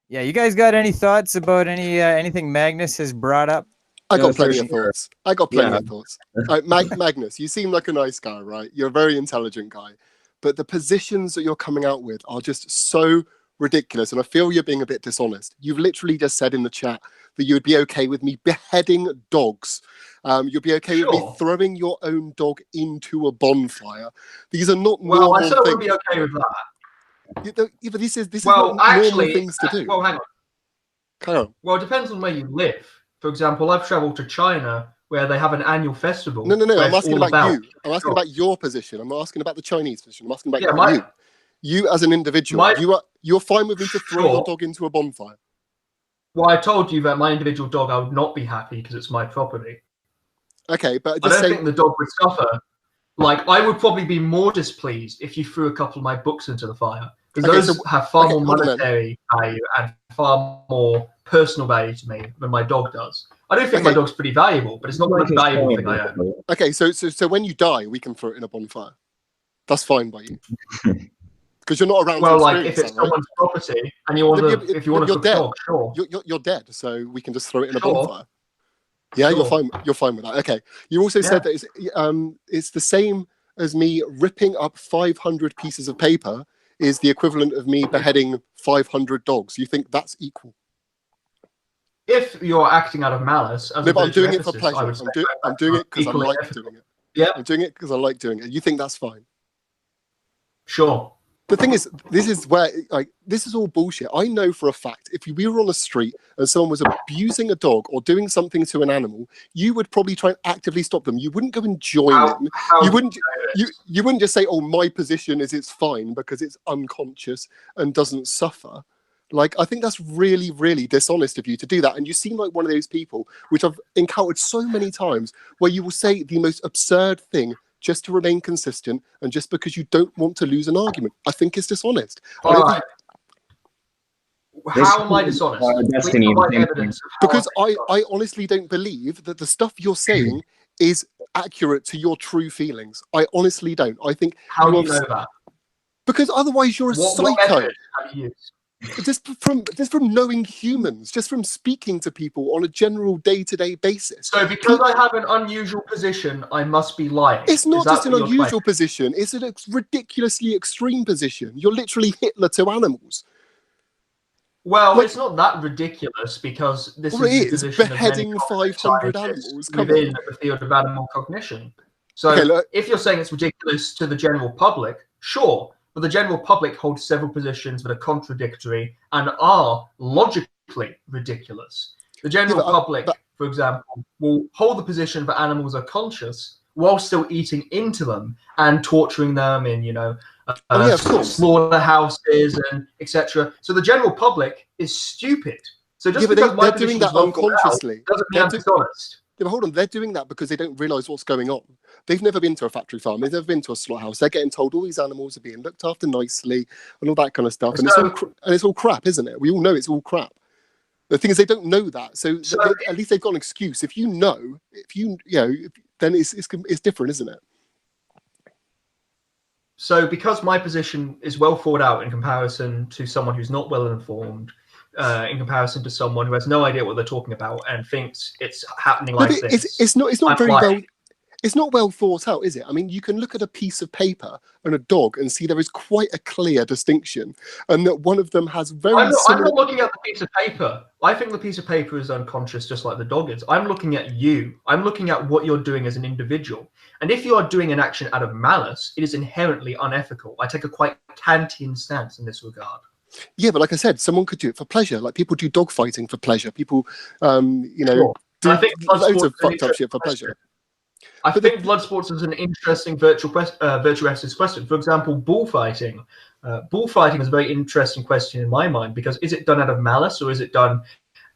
Yeah, you guys got any thoughts about anything Magnus has brought up? I got for plenty of sure. thoughts. I got plenty Yeah. of thoughts. Magnus, you seem like a nice guy, right? You're a very intelligent guy. But the positions that you're coming out with are just so ridiculous. And I feel you're being a bit dishonest. You've literally just said in the chat that you would be okay with me beheading dogs. You'd be okay with me throwing your own dog into a bonfire. These are not normal Well, I said I would things. be okay with that. Yeah, but this is Well, not actually, normal things to do. well, hang on. Carry on. Well, it depends on where you live. For example, I've travelled to China where they have an annual festival. No. where I'm it's asking all about you. I'm asking about your position. I'm not asking about the Chinese position. I'm asking about you. You as an individual. You're fine with me to throw your dog into a bonfire. Well, I told you that my individual dog, I would not be happy because it's my property. Okay, but I don't think the dog would suffer. Like, I would probably be more displeased if you threw a couple of my books into the fire. Because those have far more monetary value and far more personal value to me than my dog does. I do think my dog's pretty valuable, but it's not the most valuable thing I own. Okay, so when you die, we can throw it in a bonfire. That's fine by you. Because you're not around. Well, like if it's someone's property and you want to, if you want to cook a dog, sure. You're dead, so we can just throw it in a bonfire. Yeah, you're fine. You're fine with that. Okay. You also said that it's the same as me ripping up 500 pieces of paper is the equivalent of me beheading 500 dogs. You think that's equal? If you're acting out of malice, no, but I'm doing it for pleasure. I'm doing it because I like doing it. Yeah, I'm doing it because I like doing it. You think that's fine? Sure. The thing is, this is where, like, this is all bullshit. I know for a fact, if we were on the street and someone was abusing a dog or doing something to an animal, you would probably try and actively stop them. You wouldn't go and join them. You wouldn't just say, "Oh, my position is it's fine because it's unconscious and doesn't suffer." Like, I think that's really, really dishonest of you to do that. And you seem like one of those people, which I've encountered so many times, where you will say the most absurd thing just to remain consistent and just because you don't want to lose an argument. I think it's dishonest. How am I dishonest? Because I honestly don't believe that the stuff you're saying is accurate to your true feelings. I honestly don't. I think how do you know that? Because otherwise you're a psycho. What method have you used? Just from knowing humans, just from speaking to people on a general day-to-day basis. So because I have an unusual position, I must be lying. It's not just an unusual position. It's a ridiculously extreme position. You're literally Hitler to animals. Well, it's not that ridiculous because this is the position beheading 500 animals within the field of animal cognition. So if you're saying it's ridiculous to the general public, sure. But the general public holds several positions that are contradictory and are logically ridiculous. The general public, for example, will hold the position that animals are conscious while still eating into them and torturing them in, slaughterhouses and etc. So the general public is stupid. So just because they're doing that unconsciously doesn't mean I'm dishonest. Yeah, but hold on, they're doing that because they don't realise what's going on. They've never been to a factory farm. They've never been to a slaughterhouse. They're getting told all these animals are being looked after nicely and all that kind of stuff. And it's all crap, isn't it? We all know it's all crap. The thing is, they don't know that. So at least they've got an excuse. If you know, then it's different, isn't it? So because my position is well thought out in comparison to someone who's not well informed, in comparison to someone who has no idea what they're talking about and thinks it's happening like this. It's not very well. It's not well thought out, is it? I mean, you can look at a piece of paper and a dog and see there is quite a clear distinction, and that one of them has very. I'm not looking at the piece of paper. I think the piece of paper is unconscious, just like the dog is. I'm looking at you. I'm looking at what you're doing as an individual. And if you are doing an action out of malice, it is inherently unethical. I take a quite Kantian stance in this regard. Yeah, but like I said, someone could do it for pleasure. Like people do dog fighting for pleasure. People, do loads of fucked up shit for pleasure. I think blood sports is an interesting virtuous question. For example, bullfighting. Bullfighting is a very interesting question in my mind because is it done out of malice or is it done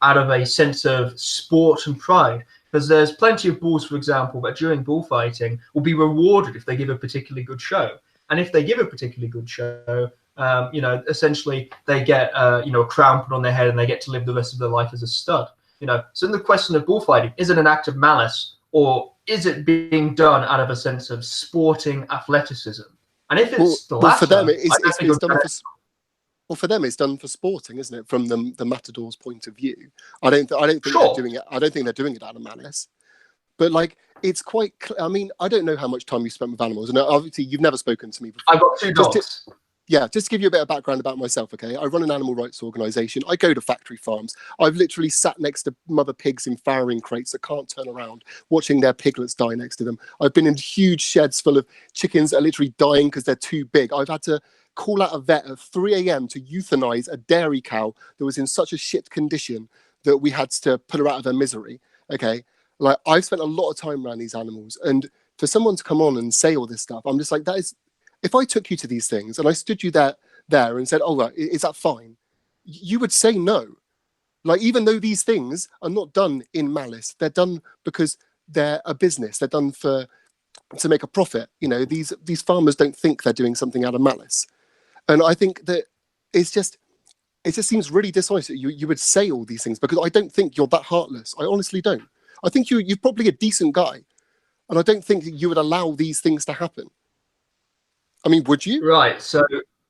out of a sense of sport and pride? Because there's plenty of bulls, for example, that during bullfighting will be rewarded if they give a particularly good show. And if they give a particularly good show, essentially they get a crown put on their head and they get to live the rest of their life as a stud. So in the question of bullfighting, is it an act of malice or is it being done out of a sense of sporting athleticism? And if it's the latter, for them, it's done for. Well, for them, it's done for sporting, isn't it? From the matador's point of view, I don't think Sure. they're doing it. I don't think they're doing it out of malice. But like, it's quite. I mean, I don't know how much time you spent with animals, and obviously, you've never spoken to me before. I've got 2 dogs. Just to give you a bit of background about myself, okay? I run an animal rights organisation. I go to factory farms. I've literally sat next to mother pigs in farrowing crates that can't turn around, watching their piglets die next to them. I've been in huge sheds full of chickens that are literally dying because they're too big. I've had to call out a vet at 3 a.m. to euthanize a dairy cow that was in such a shit condition that we had to put her out of her misery, okay? Like, I've spent a lot of time around these animals, and for someone to come on and say all this stuff, I'm just like, that is... If I took you to these things and I stood you there and said, "Oh, right, is that fine?" You would say no. Like, even though these things are not done in malice, they're done because they're a business. They're done to make a profit. You know, these farmers don't think they're doing something out of malice, and I think that it just seems really dishonest that you would say all these things, because I don't think you're that heartless. I honestly don't. I think you're probably a decent guy, and I don't think that you would allow these things to happen. I mean, would you? Right. So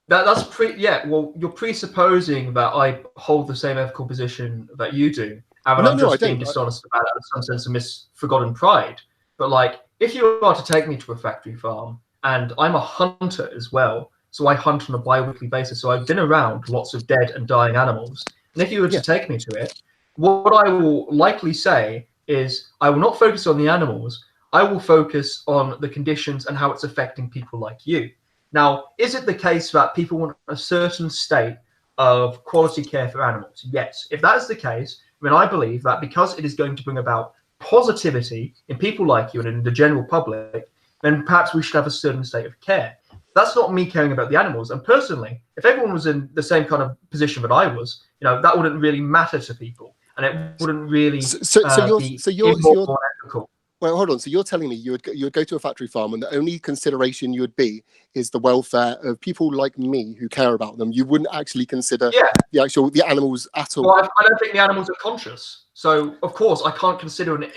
that's yeah. Well, you're presupposing that I hold the same ethical position that you do, and I'm just being dishonest about it in some sense of misforgotten pride. But like, if you are to take me to a factory farm, and I'm a hunter as well, so I hunt on a bi-weekly basis. So I've been around lots of dead and dying animals, and if you were to take me to it, what I will likely say is I will not focus on the animals. I will focus on the conditions and how it's affecting people like you. Now, is it the case that people want a certain state of quality care for animals? Yes. If that is the case, then I believe that because it is going to bring about positivity in people like you and in the general public, then perhaps we should have a certain state of care. That's not me caring about the animals. And personally, if everyone was in the same kind of position that I was, you know, that wouldn't really matter to people, and it wouldn't really be more ethical. Well, hold on. So you're telling me you would go to a factory farm, and the only consideration you would be is the welfare of people like me who care about them. You wouldn't actually consider the animals at all. Well, I don't think the animals are conscious. So of course I can't consider an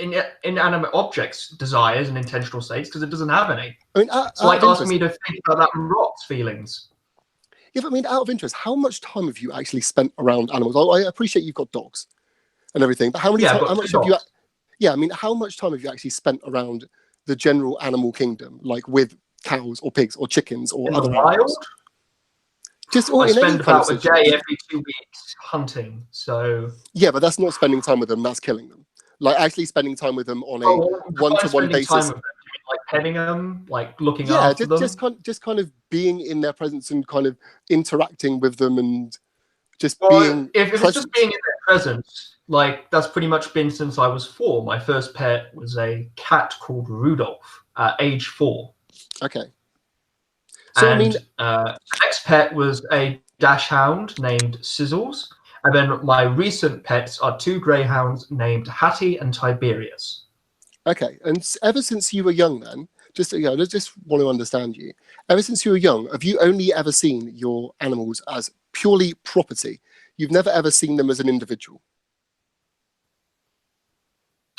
inanimate object's desires and intentional states because it doesn't have any. I mean, it's like asking me to think about that rot's feelings. Yeah, but I mean, out of interest, how much time have you actually spent around animals? I appreciate you've got dogs and everything, but how much have you? Yeah, I mean, how much time have you actually spent around the general animal kingdom, like with cows or pigs or chickens or in other the wild? animals? I spend about a day every 2 weeks hunting. So yeah, but that's not spending time with them. That's killing them. Like actually spending time with them on a one-to-one basis. Time with them, like petting them, like looking after them. just kind of being in their presence and kind of interacting with them and just being. If it's just being in their presence. Like, that's pretty much been since I was 4. My first pet was a cat called Rudolph at age 4. Okay. So, and, I mean... the next pet was a dachshund named Sizzles. And then my recent pets are 2 greyhounds named Hattie and Tiberius. Okay. And ever since you were young then, just want to understand you. Ever since you were young, have you only ever seen your animals as purely property? You've never ever seen them as an individual?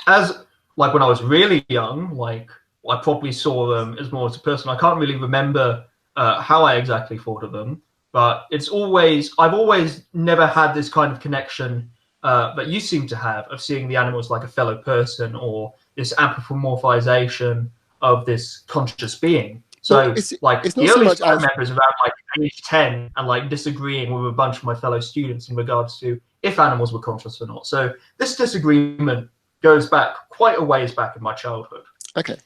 As like when I was really young, like I probably saw them as more as a person. I can't really remember how I exactly thought of them, but I've always never had this kind of connection that you seem to have of seeing the animals like a fellow person or this anthropomorphization of this conscious being. So the earliest I remember is around like age 10 and like disagreeing with a bunch of my fellow students in regards to if animals were conscious or not. So this disagreement goes back quite a ways back in my childhood. Okay.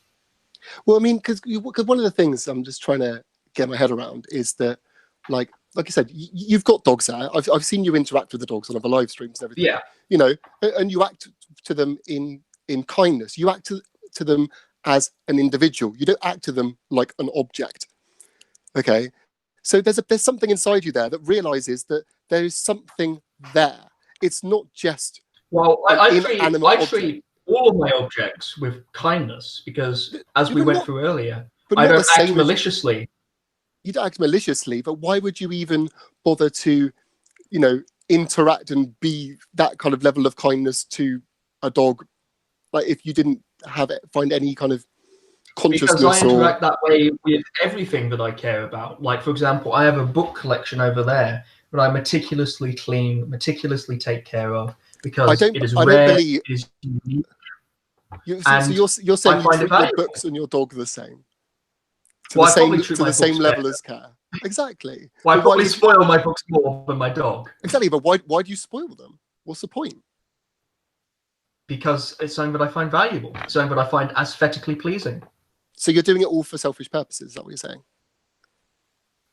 Well, I mean, because one of the things I'm just trying to get my head around is that, like I said, you've got dogs there. I've seen you interact with the dogs on other live streams and everything. Yeah. You know, and you act to them in kindness. You act to them as an individual. You don't act to them like an object. Okay. So there's something inside you there that realizes that there is something there. It's not just. Well, I treat all of my objects with kindness because, as we went through earlier, I don't act maliciously. You don't act maliciously, but why would you even bother to, you know, interact and be that kind of level of kindness to a dog, like if you didn't find any kind of consciousness? Because I interact that way with everything that I care about. Like, for example, I have a book collection over there but I meticulously clean, meticulously take care of, because I don't it is I don't rare, believe it is unique, so and you're saying I you find it treat your valuable. books and your dog the same, Well, I probably treat to my the same books level better. as care. Exactly. Well, I But why probably would spoil my books more than my dog, exactly? But why do you spoil them? What's the point? because it's something that I find valuable, something that I find aesthetically pleasing. So you're doing it all for selfish purposes? Is that what you're saying?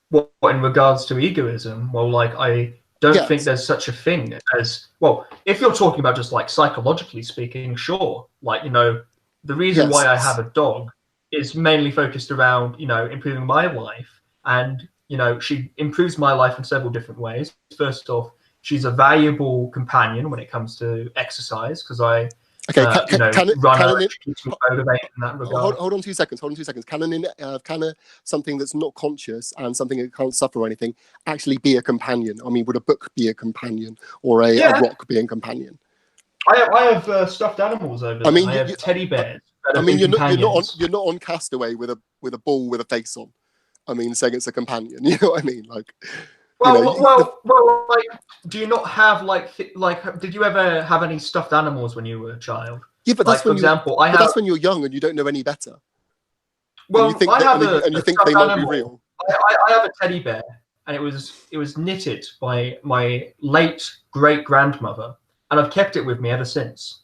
What in regards to egoism? Well, like, I don't think Yes. there's such a thing as, well, if you're talking about just like psychologically speaking, sure. Like, you know, the reason why I have a dog is mainly focused around, you know, improving my life. And, you know, she improves my life in several different ways. First off, she's a valuable companion when it comes to exercise, because I, Okay. you know, Can run her, it, she keeps me motivated in that regard. hold on 2 seconds. Hold on 2 seconds. Can something that's not conscious and something that can't suffer or anything actually be a companion? I mean, would a book be a companion, or a rock be a companion? I have stuffed animals over there. I mean, I have teddy bears. I mean, you're not companions. on Castaway with a ball with a face on. I mean, saying it's a companion. You know what I mean? Like, Well, like, do you not have like did you ever have any stuffed animals when you were a child? yeah, but Like, that's for when example, that's when you're young and you don't know any better. well, And you think I have and you a think stuffed they might be animal. real. I have a teddy bear, and it was knitted by my late great grandmother, and I've kept it with me ever since.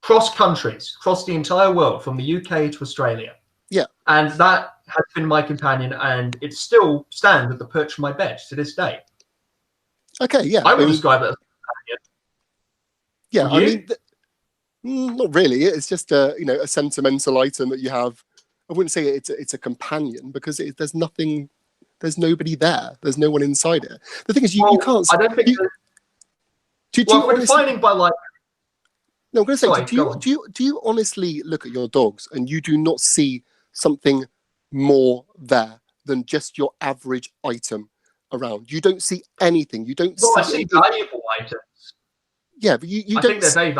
Cross countries, across the entire world, from the UK to Australia. Yeah. And that has been my companion, and it still stands at the perch of my bed to this day. Okay, yeah. I would describe it as a companion. Yeah, You? I mean, not really. It's just a a sentimental item that you have. I wouldn't say it's a companion because there's nothing, there's nobody there. There's no one inside it. The thing is, you can't. I don't think. Well, we're defining by like. No, I'm going to say, Sorry, do you honestly look at your dogs and you do not see something more there than just your average item around? You don't see anything. You don't Well, see. I see valuable items. Yeah, but you I don't. think they're very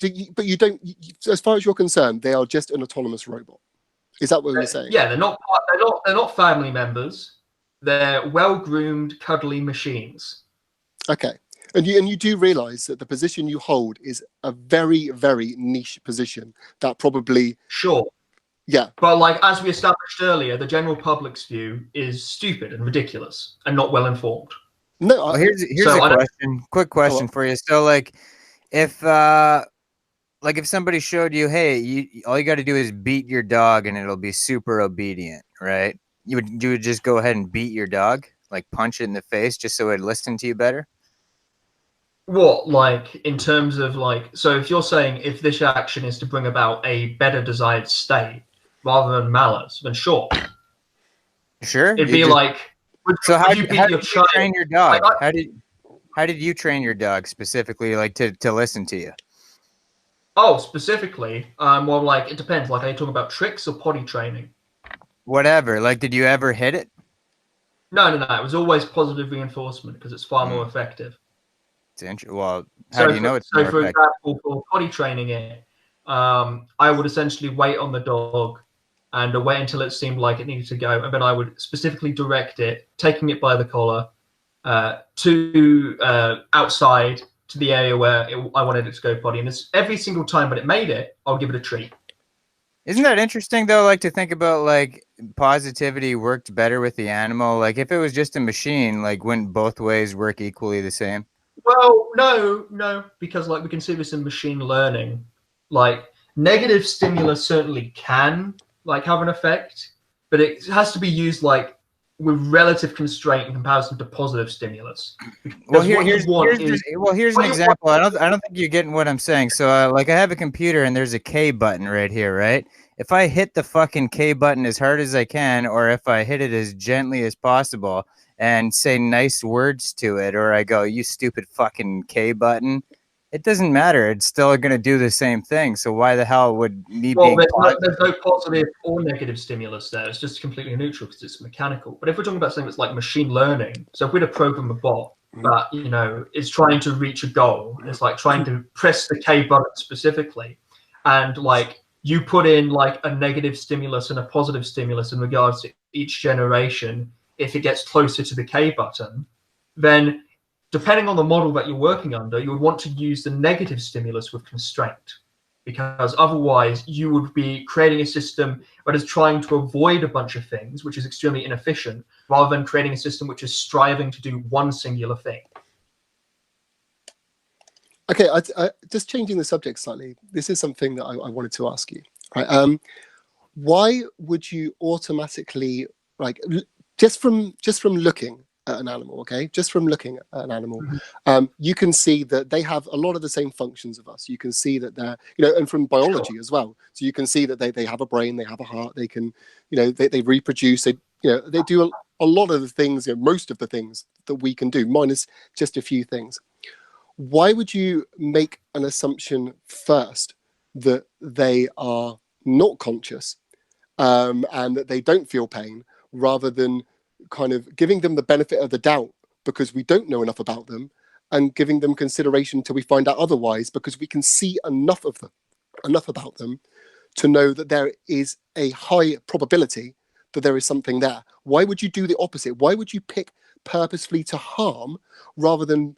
valuable. But you don't. As far as you're concerned, they are just an autonomous robot. Is that what you're saying? Yeah, they're not. They're not family members. They're well-groomed, cuddly machines. Okay. And you do realize that the position you hold is a very, very niche position that probably. Sure. Yeah. But like, as we established earlier, the general public's view is stupid and ridiculous and not well informed. No. Well, here's a question. Quick question for you. So like, if somebody showed you, hey, all you got to do is beat your dog and it'll be super obedient, right? You would just go ahead and beat your dog, like punch it in the face, just so it'd listen to you better. What, like, in terms of like, so if you're saying if this action is to bring about a better desired state rather than malice, then sure. Sure. It'd be like, how did you train your dog? Like, how did you train your dog specifically, like to listen to you? Oh, specifically, well, like, it depends. Like, are you talking about tricks or potty training? Whatever. Like, did you ever hit it? No. It was always positive reinforcement because it's far more effective. Well, how do you know it's more effective? For example, for potty training it, I would essentially wait on the dog and wait until it seemed like it needed to go, and then I would specifically direct it, taking it by the collar, to outside to the area where I wanted it to go potty. And every single time that it made it, I'll give it a treat. Isn't that interesting though? Like, to think about like positivity worked better with the animal. Like, if it was just a machine, like, wouldn't both ways work equally the same? Well, no, because like we can see this in machine learning. Like, negative stimulus certainly can like have an effect, but it has to be used like with relative constraint in comparison to positive stimulus. Well, here's an example. I don't think you're getting what I'm saying. So like, I have a computer and there's a K button right here, right? If I hit the fucking K button as hard as I can, or if I hit it as gently as possible and say nice words to it, or I go, you stupid fucking K button, it doesn't matter. It's still going to do the same thing. So why the hell would me being there's no positive or negative stimulus there. It's just completely neutral because it's mechanical. But if we're talking about something that's like machine learning, so if we're to program a bot that, is trying to reach a goal, it's like trying to press the K button specifically, and like you put in like a negative stimulus and a positive stimulus in regards to each generation, if it gets closer to the K button, then depending on the model that you're working under, you would want to use the negative stimulus with constraint, because otherwise you would be creating a system that is trying to avoid a bunch of things, which is extremely inefficient, rather than creating a system which is striving to do one singular thing. Okay, I just changing the subject slightly. This is something that I wanted to ask you. Right? Why would you automatically, like, just from looking at an animal, okay, just from looking at an animal, you can see that they have a lot of the same functions of us. You can see that they're, and from biology as well. So you can see that they have a brain, they have a heart, they can, they reproduce, they do a lot of the things, most of the things that we can do, minus just a few things. Why would you make an assumption first that they are not conscious and that they don't feel pain, rather than kind of giving them the benefit of the doubt because we don't know enough about them, and giving them consideration till we find out otherwise because we can see enough about them to know that there is a high probability that there is something there? Why would you do the opposite? Why would you pick purposefully to harm rather than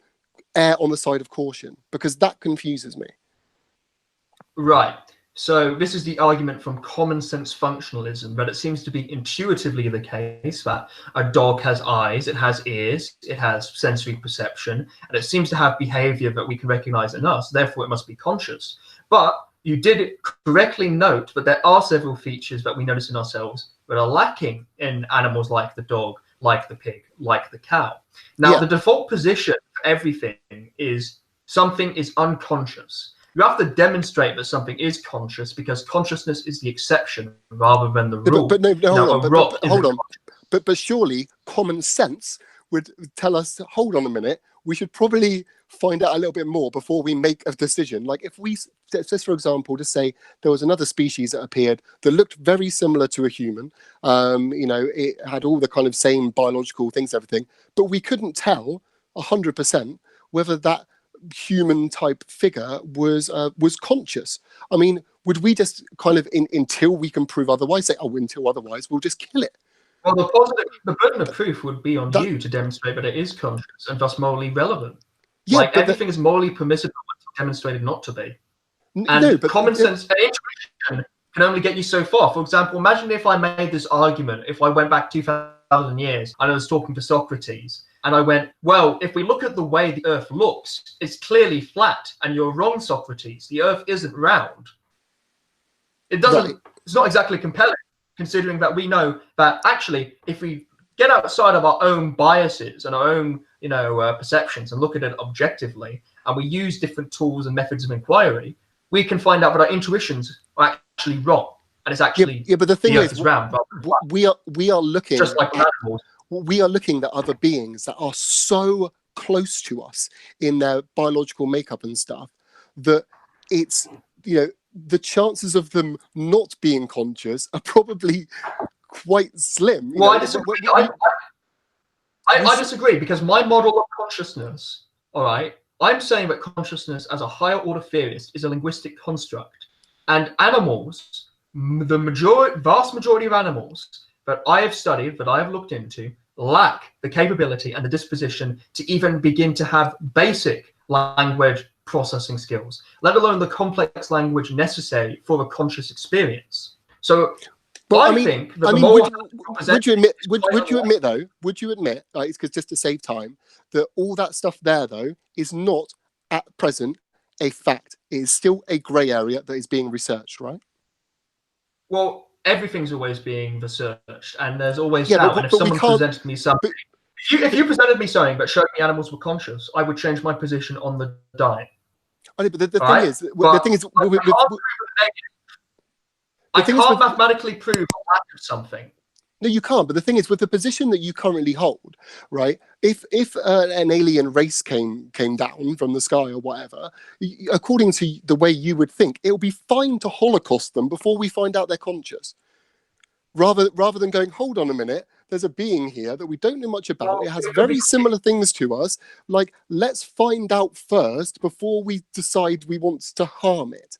err on the side of caution? Because that confuses me. Right. So this is the argument from common sense functionalism, but it seems to be intuitively the case that a dog has eyes, it has ears, it has sensory perception, and it seems to have behavior that we can recognize in us. Therefore, it must be conscious. But you did correctly note that there are several features that we notice in ourselves that are lacking in animals like the dog, like the pig, like the cow. Now, the default position for everything is something is unconscious. You have to demonstrate that something is conscious, because consciousness is the exception rather than the rule. Hold on. But surely common sense would tell us, hold on a minute, we should probably find out a little bit more before we make a decision. Like, if we, just for example, to say there was another species that appeared that looked very similar to a human, it had all the kind of same biological things, everything, but we couldn't tell 100% whether that human type figure was conscious. I mean, would we just kind of, until we can prove otherwise, say, until otherwise, we'll just kill it? Well, the burden of proof would be on you to demonstrate that it is conscious and thus morally relevant. Yeah, like, everything is morally permissible until demonstrated not to be. And common sense and intuition can only get you so far. For example, imagine if I made this argument, if I went back 2,000 years and I was talking to Socrates, and I went, well, if we look at the way the Earth looks, it's clearly flat, and you're wrong, Socrates. The Earth isn't round. It doesn't. Right. It's not exactly compelling, considering that we know that actually, if we get outside of our own biases and our own, perceptions and look at it objectively, and we use different tools and methods of inquiry, we can find out that our intuitions are actually wrong, and it's actually but the thing is round. We are looking just like animals. We are looking at other beings that are so close to us in their biological makeup and stuff that it's, the chances of them not being conscious are probably quite slim. Well, I disagree. I disagree, because my model of consciousness, all right, I'm saying that consciousness as a higher order theorist is a linguistic construct. And animals, the vast majority of animals that I have studied, that I have looked into, lack the capability and the disposition to even begin to have basic language processing skills, let alone the complex language necessary for a conscious experience. So, would you admit, like, because just to save time, that all that stuff there though is not at present a fact? It is still a grey area that is being researched, right? Well, everything's always being researched, and there's always doubt. And if someone presented me something, if you presented me something but showed me animals were conscious, I would change my position on the diet. But the thing is, I can't mathematically prove a lack of something. No, you can't. But the thing is, with the position that you currently hold, right? If an alien race came down from the sky or whatever, according to the way you would think, it would be fine to Holocaust them before we find out they're conscious. Rather than going, hold on a minute, there's a being here that we don't know much about. It has very similar things to us. Like, let's find out first before we decide we want to harm it.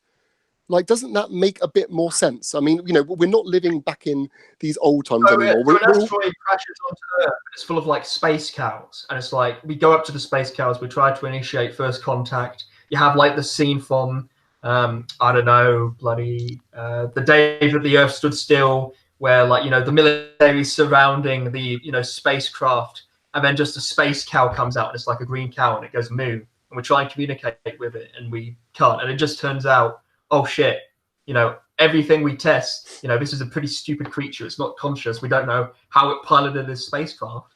Like, doesn't that make a bit more sense? I mean, you know, we're not living back in these old times anymore. So an asteroid crashes onto Earth. It's full of like space cows, and it's like we go up to the space cows. We try to initiate first contact. You have like the scene from I don't know, bloody the day that the Earth stood still, where like, you know, the military surrounding the, you know, spacecraft, and then just a space cow comes out and it's like a green cow and it goes moo, and we try and communicate with it and we can't, and it just turns out, oh shit, you know, everything we test, you know, this is a pretty stupid creature. It's not conscious. We don't know how it piloted this spacecraft.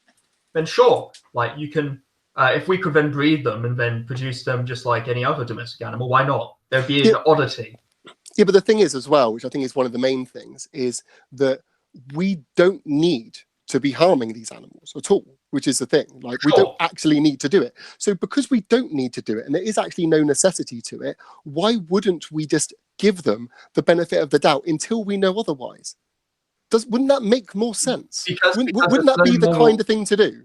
Then sure, like you can, if we could then breed them and then produce them just like any other domestic animal, why not? There'd be an oddity. Yeah, but the thing is as well, which I think is one of the main things, is that we don't need to be harming these animals at all, which is the thing. Like, we don't actually need to do it. So because we don't need to do it, and there is actually no necessity to it, why wouldn't we just give them the benefit of the doubt until we know otherwise? Wouldn't that make more sense? Wouldn't that be the kind of thing to do?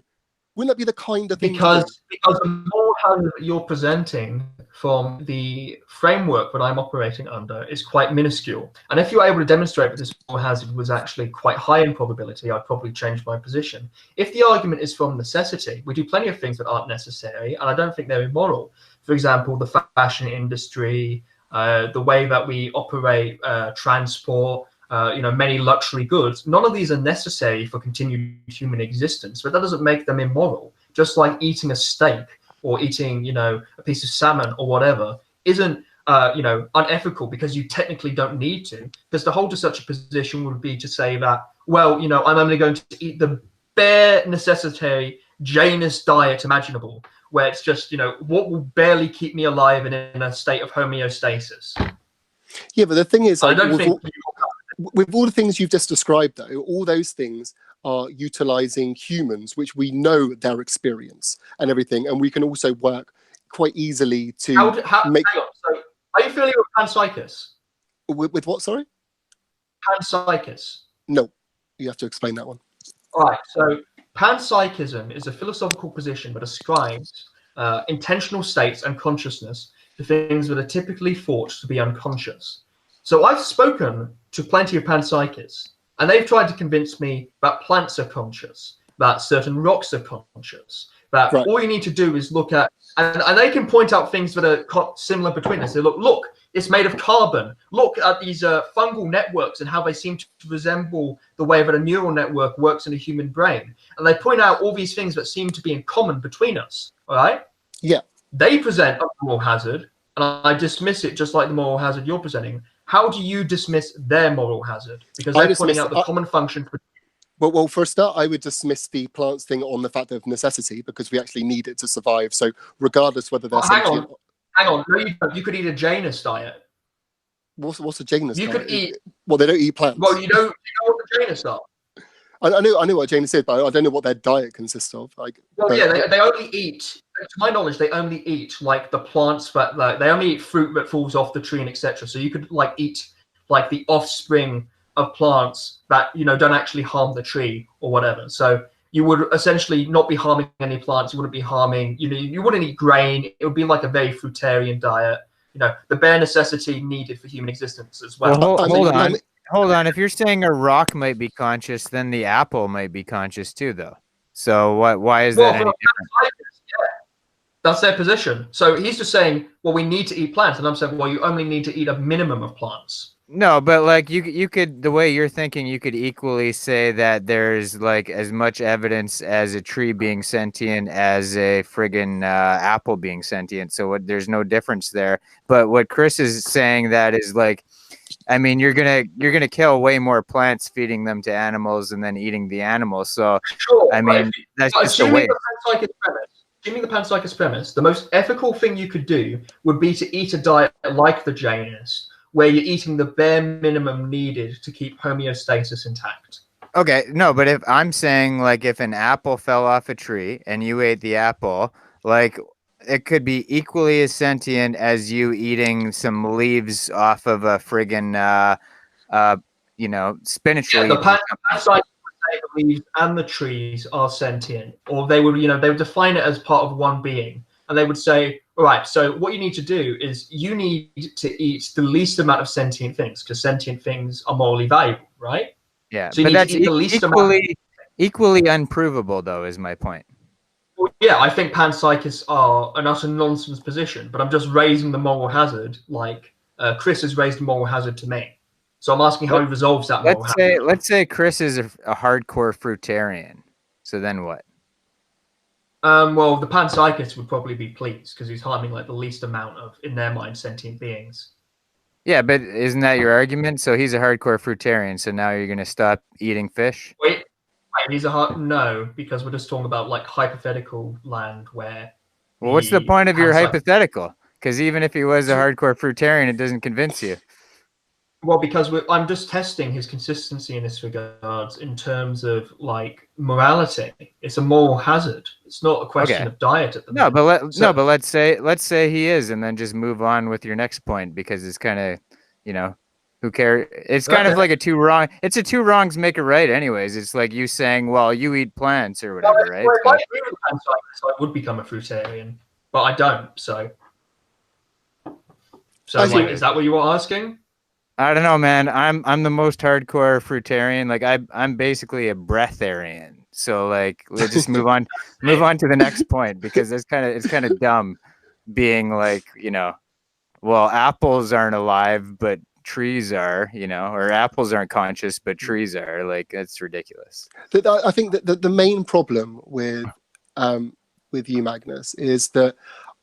Wouldn't that be the kind of thing to do? Because the moral hazard that you're presenting from the framework that I'm operating under is quite minuscule. And if you're able to demonstrate that this moral hazard was actually quite high in probability, I'd probably change my position. If the argument is from necessity, we do plenty of things that aren't necessary, and I don't think they're immoral. For example, the fashion industry, the way that we operate transport, you know, many luxury goods. None of these are necessary for continued human existence, but that doesn't make them immoral. Just like eating a steak or eating, you know, a piece of salmon or whatever isn't, you know, unethical because you technically don't need to. Because to hold to such a position would be to say that, well, you know, I'm only going to eat the bare necessary Janus diet imaginable, where it's just, you know, what will barely keep me alive and in a state of homeostasis. Yeah, but the thing is, I don't think with all the things you've just described, though, all those things are utilizing humans, which we know their experience and everything, and we can also work quite easily to make. Hang on. So, are you familiar with panpsychis? With what? Sorry. Panpsychis. No, you have to explain that one. All right. So, panpsychism is a philosophical position that ascribes intentional states and consciousness to things that are typically thought to be unconscious. So I've spoken to plenty of panpsychists, and they've tried to convince me that plants are conscious, that certain rocks are conscious, that all you need to do is look at, and they can point out things that are similar between us. They look, it's made of carbon. Look at these fungal networks and how they seem to resemble the way that a neural network works in a human brain. And they point out all these things that seem to be in common between us, all right? Yeah. They present a moral hazard, and I dismiss it just like the moral hazard you're presenting. How do you dismiss their moral hazard? Because they're pointing out the common function. Well, for a start, I would dismiss the plants thing on the fact of necessity, because we actually need it to survive. So regardless whether they're sentient... Hang on. No, you could eat a Janus diet. What's a Janus diet? You could eat... Well, they don't eat plants. Well, you know what the Janus are? I know what Janus is, but I don't know what their diet consists of. Like, they only eat... To my knowledge, they only eat like the plants that they only eat fruit that falls off the tree and etc. So you could like eat like the offspring of plants that, you know, don't actually harm the tree or whatever. So you would essentially not be harming any plants. You wouldn't be harming, you know, you wouldn't eat grain. It would be like a very fruitarian diet. You know, the bare necessity needed for human existence as well. Hold on. If you're saying a rock might be conscious, then the apple might be conscious too, though. So why is that any different? That's their position. So he's just saying, well, we need to eat plants. And I'm saying, well, you only need to eat a minimum of plants. No, but like you could, the way you're thinking, you could equally say that there's like as much evidence as a tree being sentient as a friggin' apple being sentient. So there's no difference there. But what Chris is saying that is like, I mean, you're gonna kill way more plants feeding them to animals and then eating the animals. So sure, I mean, that's just a way. Assuming the panpsychist premise, the most ethical thing you could do would be to eat a diet like the Janus, where you're eating the bare minimum needed to keep homeostasis intact. Okay, no, but if I'm saying like if an apple fell off a tree and you ate the apple, like it could be equally as sentient as you eating some leaves off of a friggin' you know, spinach leaf. The panpsychist the leaves and the trees are sentient, or they would define it as part of one being. and they would say, all right, so what you need to do is you need to eat the least amount of sentient things, because sentient things are morally valuable, right? Yeah, so you but need that's to eat the least amount. Equally unprovable, though, is my point. Well, yeah, I think panpsychists are an utter nonsense position, but I'm just raising the moral hazard, like Chris has raised the moral hazard to me. So I'm asking how he resolves that moral hazard. Let's say Chris is a hardcore fruitarian. So then what? Well, the panpsychist would probably be pleased because he's harming like the least amount of, in their mind, sentient beings. Yeah, but isn't that your argument? So he's a hardcore fruitarian. So now you're gonna stop eating fish? Wait, he's a no, because we're just talking about like hypothetical land where. Well, what's the point of your hypothetical? Because even if he was a hardcore fruitarian, it doesn't convince you. Well, because I'm just testing his consistency in this regards in terms of like morality. It's a moral hazard. It's not a question of diet at the moment. But let's say he is, and then just move on with your next point, because it's kind of, you know, who cares? It's kind of like a two wrongs make a right. Anyways, it's like you saying, well, you eat plants or whatever, right? If I agree with panpsychist, I would become a fruitarian, but I don't. So like, is that what you were asking? I don't know, man. I'm the most hardcore fruitarian. Like I'm basically a breatharian. So like, let's just move on to the next point, because it's kind of dumb being like, you know, well, apples aren't alive, but trees are, you know, or apples aren't conscious, but trees are. Like, that's ridiculous. I think that the main problem with you, Magnus, is that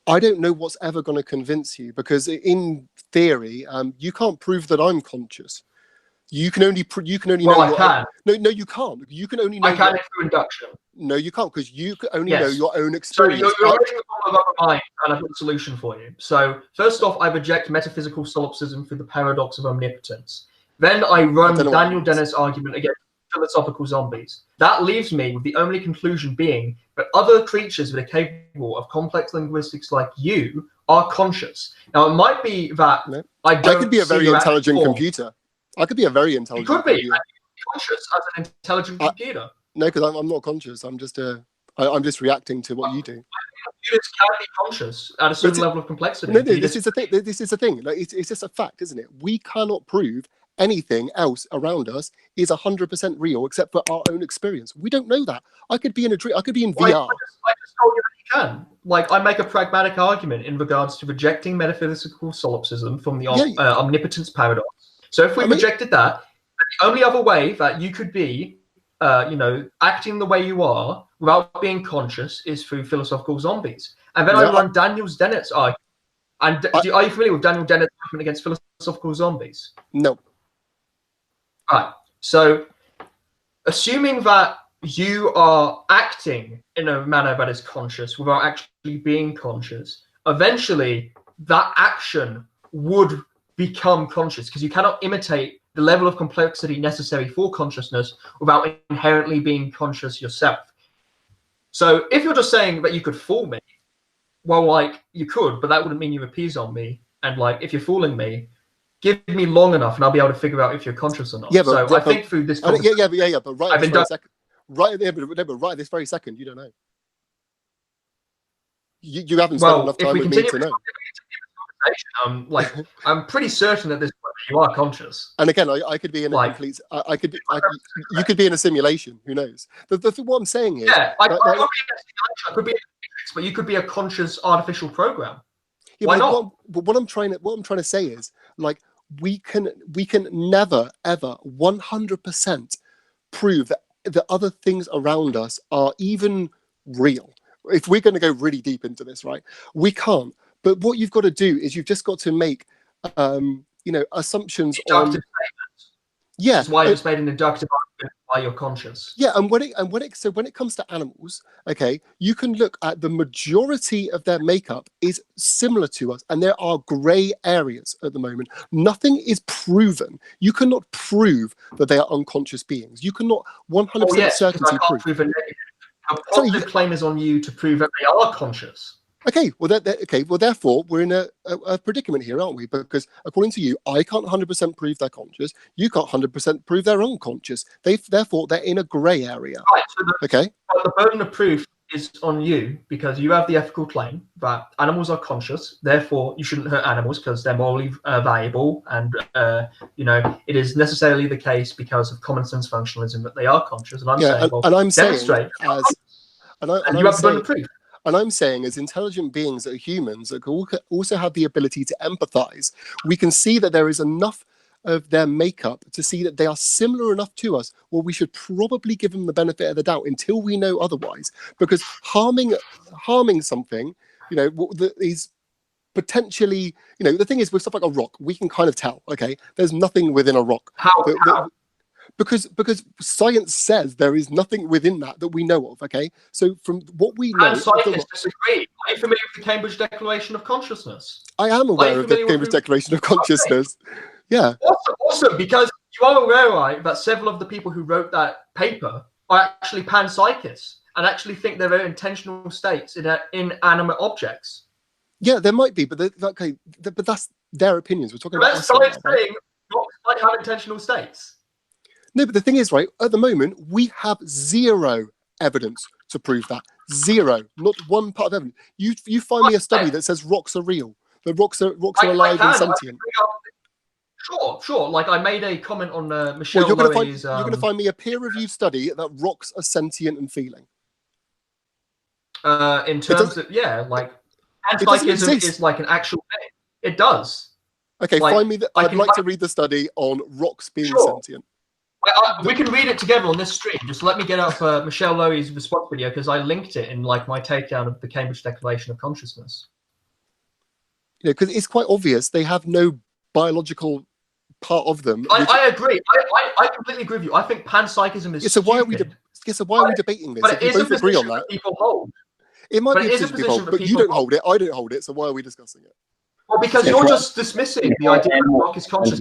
I don't know what's ever going to convince you, because in theory, you can't prove that I'm conscious. You can only Well, I can. No, you can't. You can only know. I can through induction. No, you can't, because you can only know your own experience. So you're raising the problem of mind, and I've got a solution for you. So first off, I reject metaphysical solipsism through the paradox of omnipotence. Then I run the Daniel Dennett argument against philosophical zombies. That leaves me with the only conclusion being that other creatures that are capable of complex linguistics like you are conscious. Now, it might be that I could be a very intelligent computer. I could be a very intelligent computer. You could be conscious as an intelligent computer. No, because I'm not conscious. I'm just reacting to what you do. Computers can be conscious at a certain level of complexity. No, this is the thing. This is the thing. Like, it's just a fact, isn't it? We cannot prove anything else around us is 100% real except for our own experience. We don't know that. I could be in a dream. I could be in VR. I just told you that you can. Like, I make a pragmatic argument in regards to rejecting metaphysical solipsism from the omnipotence paradox. So if we rejected that, the only other way that you could be, acting the way you are without being conscious is through philosophical zombies. And then I run Daniel Dennett's argument. And are you familiar with Daniel Dennett's argument against philosophical zombies? No. All right. So, assuming that you are acting in a manner that is conscious without actually being conscious, eventually that action would become conscious, because you cannot imitate the level of complexity necessary for consciousness without inherently being conscious yourself. So if you're just saying that you could fool me, well, like, you could, but that wouldn't mean you appease on me. And like, if you're fooling me, give me long enough and I'll be able to figure out if you're conscious or not. Yeah, but, I think through this but right this very second, you don't know. You haven't spent enough time with me to know. I'm pretty certain at this point that you are conscious. And again, I could be in a complete. You could be in a simulation. Who knows? What I'm saying is, I could be in a matrix, but you could be a conscious artificial program. Yeah, why not? What I'm trying to say is, like, we can never ever 100% prove that the other things around us are even real. If we're going to go really deep into this, right? We can't. But what you've got to do is you've just got to make, assumptions on. Yeah, that's why I just made an inductive argument why you're conscious. Yeah, and when it comes to animals, okay, you can look at the majority of their makeup is similar to us, and there are grey areas at the moment. Nothing is proven. You cannot prove that they are unconscious beings. You cannot 100% certainty prove. A positive claim is on you to prove that they are conscious. Okay, well, therefore, we're in a predicament here, aren't we? Because according to you, I can't 100% prove they're conscious. You can't 100% prove they're unconscious. Therefore, they're in a grey area. Right. So the burden of proof is on you because you have the ethical claim that animals are conscious, therefore you shouldn't hurt animals because they're morally valuable, and it is necessarily the case because of common sense functionalism that they are conscious. And I'm saying, well, and I'm demonstrate, saying and you have abundant proof. And I'm saying, as intelligent beings that are humans that also have the ability to empathize, we can see that there is enough of their makeup to see that they are similar enough to us, well, we should probably give them the benefit of the doubt until we know otherwise. Because harming something, is potentially, the thing is with stuff like a rock, we can kind of tell, okay, there's nothing within a rock. How? Because science says there is nothing within that we know of, okay? So from what we know... And scientists disagree. Are you familiar with the Cambridge Declaration of Consciousness? I am aware of the Cambridge Declaration of Consciousness. Okay. Yeah. Awesome, because you are aware, right, that several of the people who wrote that paper are actually panpsychists and actually think there are intentional states in inanimate objects. Yeah, there might be, but that's their opinions. We're talking about... That's science saying rocks might have intentional states. No, but the thing is, right, at the moment, we have zero evidence to prove that. Zero. Not one part of evidence. You find me a study that says rocks are real. The rocks are alive and sentient. Sure. Like I made a comment on Michelle You're going to find me a peer-reviewed study that rocks are sentient and feeling. In terms of, like, panpsychism is like an actual thing. It does. Okay, like, find me I'd like to read the study on rocks being sentient. We can read it together on this stream. Just let me get up Michelle Lowy's response video because I linked it in like my takedown of the Cambridge Declaration of Consciousness. Because it's quite obvious they have no biological part of them. I agree. I completely agree with you. I think panpsychism is. So why are we? why are we debating this? But it is a position that people hold. It might be a position people hold, but you don't hold it. I don't hold it. So why are we discussing it? Well, because you're just dismissing the idea that rock is conscious.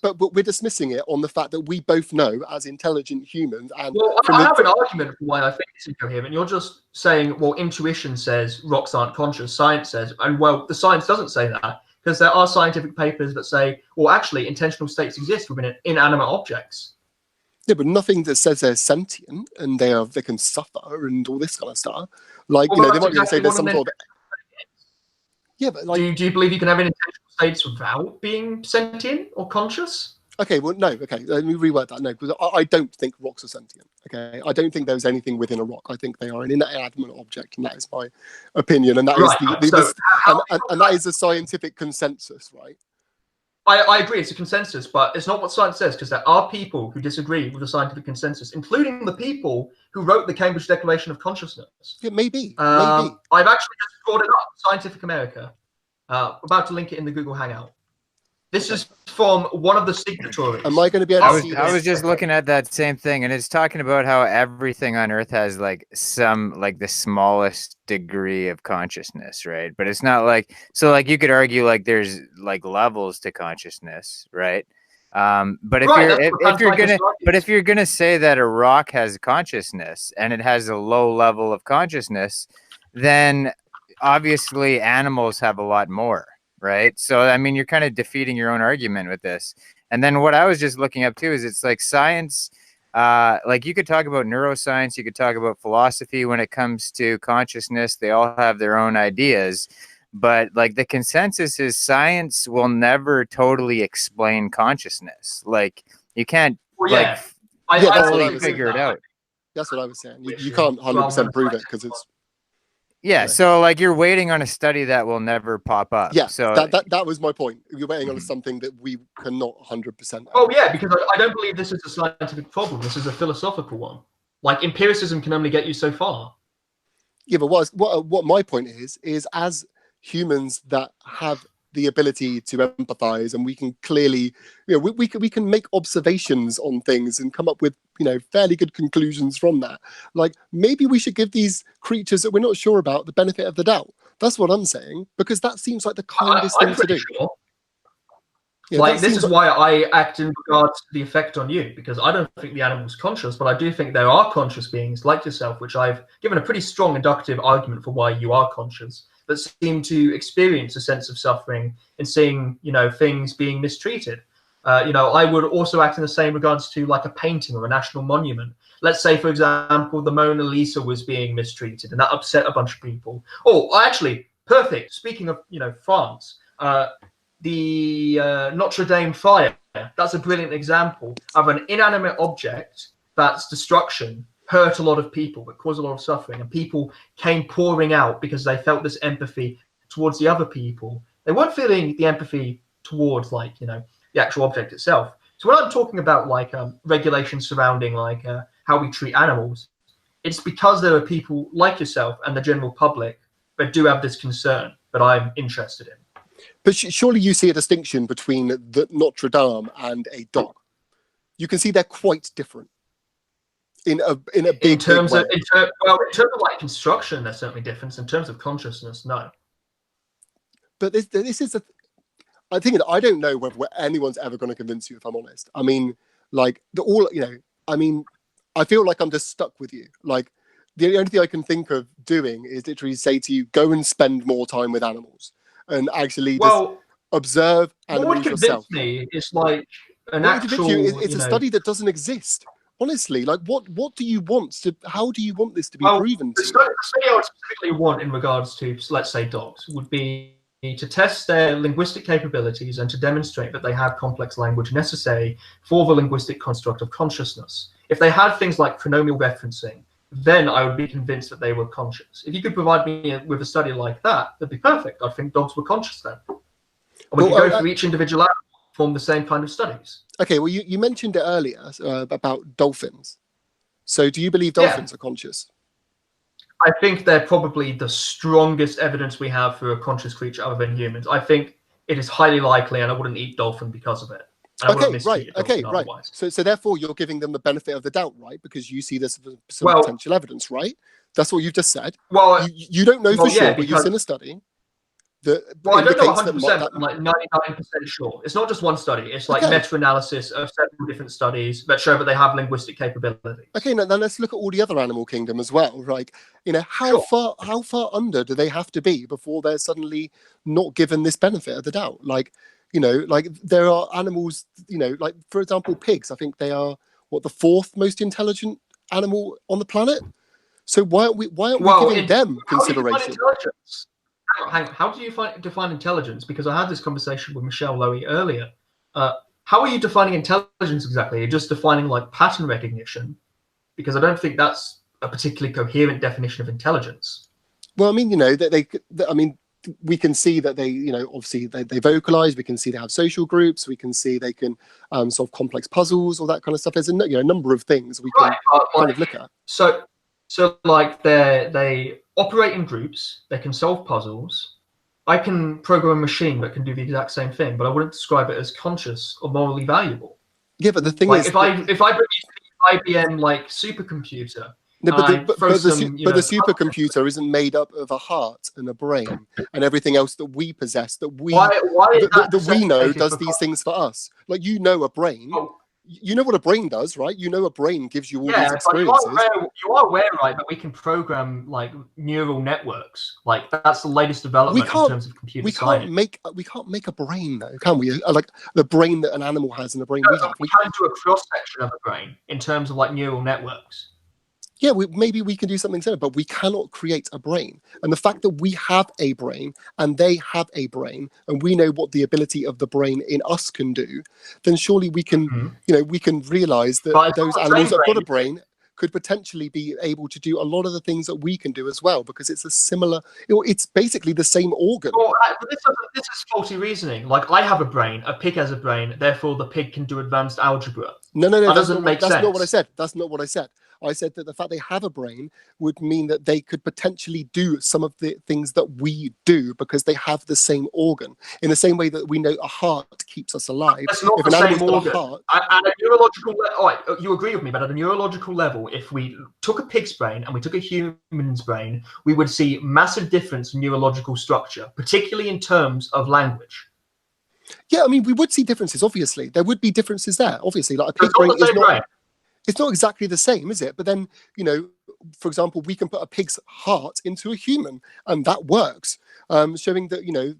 But we're dismissing it on the fact that we both know as intelligent humans. And I have an argument for why I think it's incoherent. You're just saying, well, intuition says rocks aren't conscious. Science says, and well, the science doesn't say that because there are scientific papers that say, well, actually, intentional states exist within inanimate objects. Yeah, but nothing that says they're sentient and they can suffer and all this kind of stuff. Like, they might be able to say there's some sort of. Yeah, but like, do you believe you can have an intentional states without being sentient or conscious? Okay, well, no. Okay, let me reword that. No, because I don't think rocks are sentient. Okay, I don't think there's anything within a rock. I think they are an inanimate object, and that is my opinion. And that is that is the scientific consensus, right? I agree, it's a consensus, but it's not what science says, because there are people who disagree with the scientific consensus, including the people who wrote the Cambridge Declaration of Consciousness. Yeah, maybe. I've actually just brought it up, Scientific America. About to link it in the Google Hangout. This is from one of the signatories. Am I going to be able to see this? I was just looking at that same thing, and it's talking about how everything on Earth has like the smallest degree of consciousness, right? But it's not like, so like you could argue like there's like levels to consciousness, right? But if you're gonna say that a rock has consciousness and it has a low level of consciousness, then obviously animals have a lot more. Right. So, I mean, you're kind of defeating your own argument with this. And then what I was just looking up too is it's like science, like you could talk about neuroscience, you could talk about philosophy when it comes to consciousness. They all have their own ideas. But like the consensus is science will never totally explain consciousness. Like you can't totally figure it out. That's what I was saying. You can't 100% prove it because it's. Yeah, so like you're waiting on a study that will never pop up. Yeah, so that was my point. You're waiting on something that we cannot 100%. Oh yeah, because I don't believe this is a scientific problem. This is a philosophical one. Like empiricism can only get you so far. Yeah, but what my point is as humans that have the ability to empathize, and we can clearly, we can make observations on things and come up with, fairly good conclusions from that. Like maybe we should give these creatures that we're not sure about the benefit of the doubt. That's what I'm saying, because that seems like the kindest thing to do. Sure. Yeah, like this is why I act in regards to the effect on you, because I don't think the animal's conscious, but I do think there are conscious beings like yourself, which I've given a pretty strong inductive argument for why you are conscious, that seem to experience a sense of suffering and seeing, things being mistreated. I would also act in the same regards to like a painting or a national monument. Let's say, for example, the Mona Lisa was being mistreated, and that upset a bunch of people. Oh, actually, perfect. Speaking of, France, the Notre Dame fire. That's a brilliant example of an inanimate object that's destruction hurt a lot of people, that caused a lot of suffering, and people came pouring out because they felt this empathy towards the other people. They weren't feeling the empathy towards, like, the actual object itself. So when I'm talking about like regulations surrounding like how we treat animals, it's because there are people like yourself and the general public that do have this concern that I'm interested in. But surely you see a distinction between the Notre Dame and a dog. You can see they're quite different in a big way. In terms of like construction, there's certainly difference. In terms of consciousness, no. But this is I think I don't know whether anyone's ever going to convince you, if I'm honest. I mean, like I feel like I'm just stuck with you. Like, the only thing I can think of doing is literally say to you, go and spend more time with animals and actually just observe animals yourself. What would convince me is like an actual. It's a study that doesn't exist. Honestly, like what do you want to? How do you want this to be proven? The study I would specifically want in regards to, let's say, dogs would be to test their linguistic capabilities and to demonstrate that they have complex language necessary for the linguistic construct of consciousness. If they had things like pronomial referencing, then I would be convinced that they were conscious. If you could provide me with a study like that, that'd be perfect. I think dogs were conscious then. And we could go through each individual animal, form the same kind of studies. Okay, well, you mentioned it earlier about dolphins. So do you believe dolphins are conscious? I think they're probably the strongest evidence we have for a conscious creature other than humans. I think it is highly likely, and I wouldn't eat dolphin because of it. Okay, right. So therefore, you're giving them the benefit of the doubt, right? Because you see this as some potential evidence, right? That's what you've just said. Well, you don't know for sure, but you've seen a study that I don't know 100%. I'm like 99% sure. It's not just one study. It's like meta-analysis of several different studies that show that they have linguistic capability. Okay, now let's look at all the other animal kingdom as well. Like, how far under do they have to be before they're suddenly not given this benefit of the doubt? Like, like there are animals, like, for example, pigs. I think they are the fourth most intelligent animal on the planet. So why aren't we giving them consideration? How do you define intelligence? Because I had this conversation with Michelle Lowy earlier. How are you defining intelligence exactly? You're just defining like pattern recognition, because I don't think that's a particularly coherent definition of intelligence. Well, I mean, we can see that they, obviously they vocalize. We can see they have social groups. We can see they can solve complex puzzles, all that kind of stuff. There's a number of things we can kind of look at. So like they operate in groups. They can solve puzzles. I can program a machine that can do the exact same thing, but I wouldn't describe it as conscious or morally valuable. Yeah, but the thing is, if I bring you IBM like supercomputer. No, but the supercomputer isn't made up of a heart and a brain and everything else that we possess, that we know does these things for us. Like, a brain. You know what a brain does, right? A brain gives you all these experiences. You are aware, right, that we can program like neural networks. Like, that's the latest development in terms of computer science. We can't make a brain, though, can we? Like the brain that an animal has and the brain we have. We can do a cross section of a brain in terms of like neural networks. Yeah, maybe we can do something similar, but we cannot create a brain. And the fact that we have a brain and they have a brain, and we know what the ability of the brain in us can do, then surely we can, we can realize that those animals that have got a brain could potentially be able to do a lot of the things that we can do as well, because it's a similar, it's basically the same organ. Well, this is faulty reasoning. Like, I have a brain, a pig has a brain, therefore the pig can do advanced algebra. No, that doesn't make sense. That's not what I said. That's not what I said. I said that the fact they have a brain would mean that they could potentially do some of the things that we do because they have the same organ. In the same way that we know a heart keeps us alive. That's not the same organ. At a neurological level, you agree with me, but at a neurological level, if we took a pig's brain and we took a human's brain, we would see massive difference in neurological structure, particularly in terms of language. Yeah, I mean, we would see differences, obviously. There would be differences there, obviously. Like a pig's brain is not... It's not exactly the same, is it? But then, for example, we can put a pig's heart into a human, and that works, showing that, you know,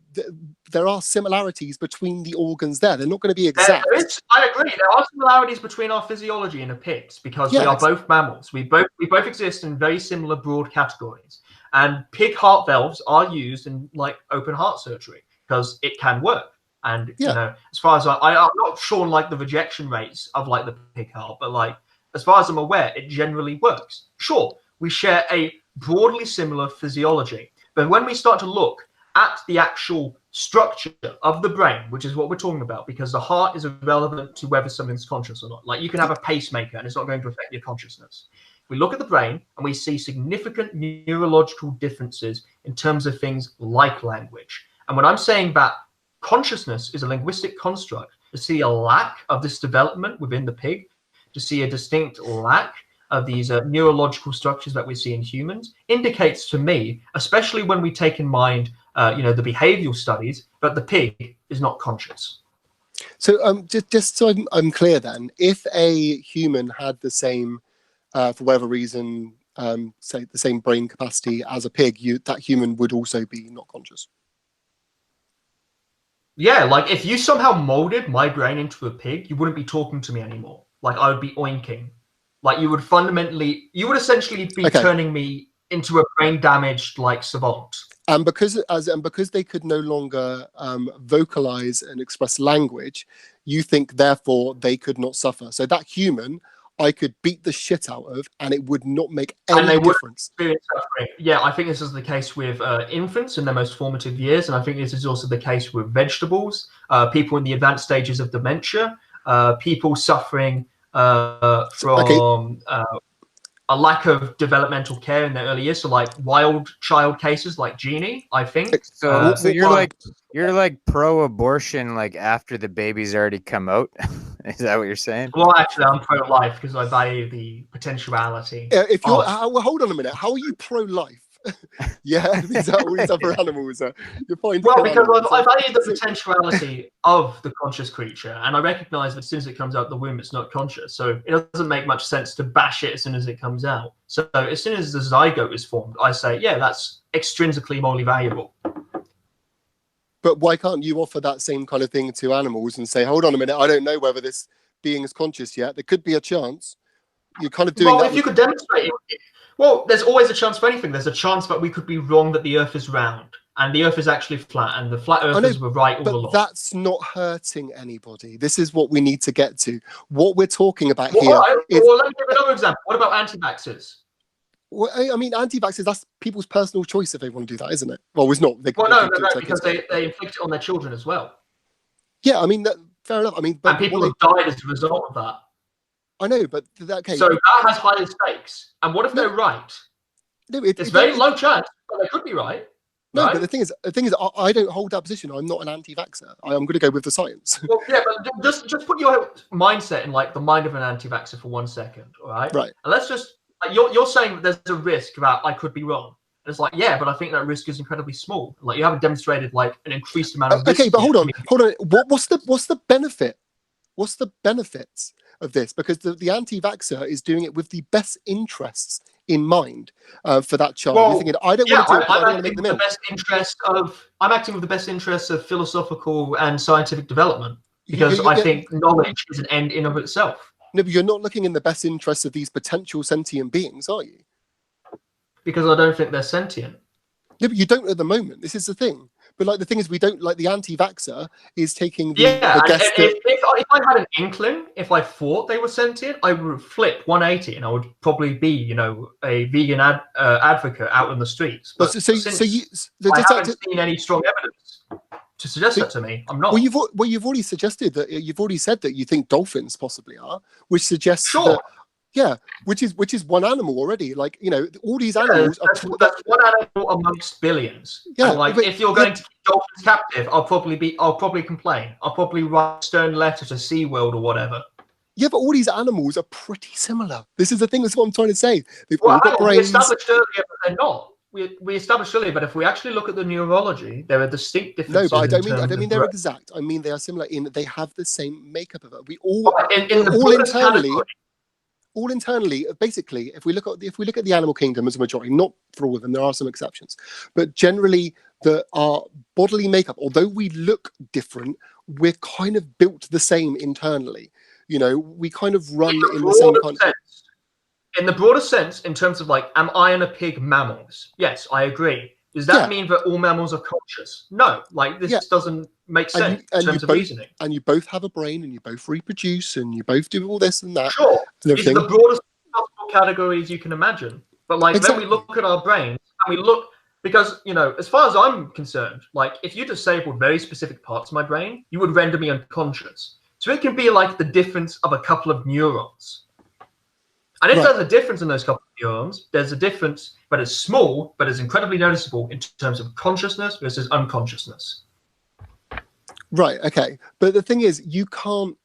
there are similarities between the organs there. They're not going to be exact. I agree. There are similarities between our physiology and a pig's, because we are both mammals. We both exist in very similar broad categories. And pig heart valves are used in like open heart surgery because it can work. And you know, as far as I'm not sure on like the rejection rates of like the pig heart, but like as far as I'm aware, it generally works. Sure, we share a broadly similar physiology, but when we start to look at the actual structure of the brain, which is what we're talking about, because the heart is irrelevant to whether something's conscious or not. Like you can have a pacemaker and it's not going to affect your consciousness. We look at the brain and we see significant neurological differences in terms of things like language. And when I'm saying that consciousness is a linguistic construct, to see a lack of this development within the pig, to see a distinct lack of these neurological structures that we see in humans, indicates to me, especially when we take in mind, you know, the behavioral studies, that the pig is not conscious. So just so I'm clear then, if a human had the same, for whatever reason, say the same brain capacity as a pig, that human would also be not conscious. Yeah, like if you somehow molded my brain into a pig, you wouldn't be talking to me anymore. Like I would be oinking. Like you would essentially be turning me into a brain damaged like savant. And because they could no longer vocalize and express language, you think therefore they could not suffer. So that human, I could beat the shit out of, and it would not make any difference. Yeah, I think this is the case with infants in their most formative years, and I think this is also the case with vegetables, people in the advanced stages of dementia, people suffering from a lack of developmental care in their early years. So, like wild child cases, like Jeannie, I think. So you're like pro-abortion, like after the baby's already come out. Is that what you're saying? Well, actually, I'm pro-life because I value the potentiality. If you're, well, hold on a minute. How are you pro-life? Yeah, these are all these other animals. You're fine. Well, because I value the potentiality of the conscious creature, and I recognise that as soon as it comes out the womb, it's not conscious. So it doesn't make much sense to bash it as soon as it comes out. So as soon as the zygote is formed, I say, yeah, that's extrinsically morally valuable. But why can't you offer that same kind of thing to animals and say, hold on a minute, I don't know whether this being is conscious yet. There could be a chance. You're kind of doing that. Well, if you could demonstrate it. Well, there's always a chance for anything. There's a chance that we could be wrong that the Earth is round and the Earth is actually flat and the flat Earthers were right all along. But that's not hurting anybody. This is what we need to get to. What we're talking about here. Well, let me give another example. What about anti-vaxxers? Well, I mean, anti-vaxxers, that's people's personal choice if they want to do that, isn't it? Well, it's not. No, because they inflict it on their children as well. Yeah, I mean, fair enough. I mean, and people have died as a result of that. I know, but okay. So that has higher stakes. And what if they're right? No, it's very low chance, but they could be right. No, right? But the thing is, I don't hold that position. I'm not an anti-vaxxer. I'm going to go with the science. Well, yeah, but just put your mindset in like the mind of an anti-vaxxer for 1 second, all right? Right. And let's just you're saying that there's a risk that I could be wrong. And it's like, yeah, but I think that risk is incredibly small. Like you haven't demonstrated like an increased amount of risk. Okay, but hold on. What's the benefit? What's the benefits of this? Because the anti-vaxxer is doing it with the best interests in mind for that child. Well, you're thinking, I don't want to do it. I'm acting with the best interests of philosophical and scientific development because I think knowledge is an end in of itself. No, but you're not looking in the best interests of these potential sentient beings, are you? Because I don't think they're sentient. No, but you don't at the moment. This is the thing. But like the thing is, we don't like the anti-vaxxer is taking the if I had an inkling, if I thought they were sentient, I would flip 180 and I would probably be, you know, a vegan advocate out in the streets. But I haven't seen any strong evidence to suggest that to me. I'm not. Well, you've already suggested that you've already said that you think dolphins possibly are, which suggests sure. Which is one animal already. Like, you know, all these animals that's one animal amongst billions. Yeah, and like if you're going to keep dolphins captive, I'll probably complain. I'll probably write a stern letter to SeaWorld or whatever. Yeah, but all these animals are pretty similar. This is the thing. That's what I'm trying to say. They've all got brains. We established earlier, but they're not. We establised earlier, but if we actually look at the neurology, there are distinct differences. No, but I don't mean they're exact. I mean they are similar in that they have the same makeup of it. We all in the all internally. all internally. Basically, if we look at the animal kingdom as a majority, not for all of them, there are some exceptions, but generally our bodily makeup, although we look different, we're kind of built the same internally. You know, we kind of run in the same kind of. In the broader sense, in terms of like, am I and a pig mammals? Yes, I agree. Does that mean that all mammals are conscious? No, like this doesn't make sense in terms of reasoning. And you both have a brain, and you both reproduce, and you both do all this and that. Sure, these are the broadest possible categories you can imagine. But like when we look at our brains, and we look, because, you know, as far as I'm concerned, like if you disabled very specific parts of my brain, you would render me unconscious. So it can be like the difference of a couple of neurons. And if there's a difference in those couple of neurons, there's a difference, but it's small, but it's incredibly noticeable in terms of consciousness versus unconsciousness. Right, okay. But the thing is, you can't,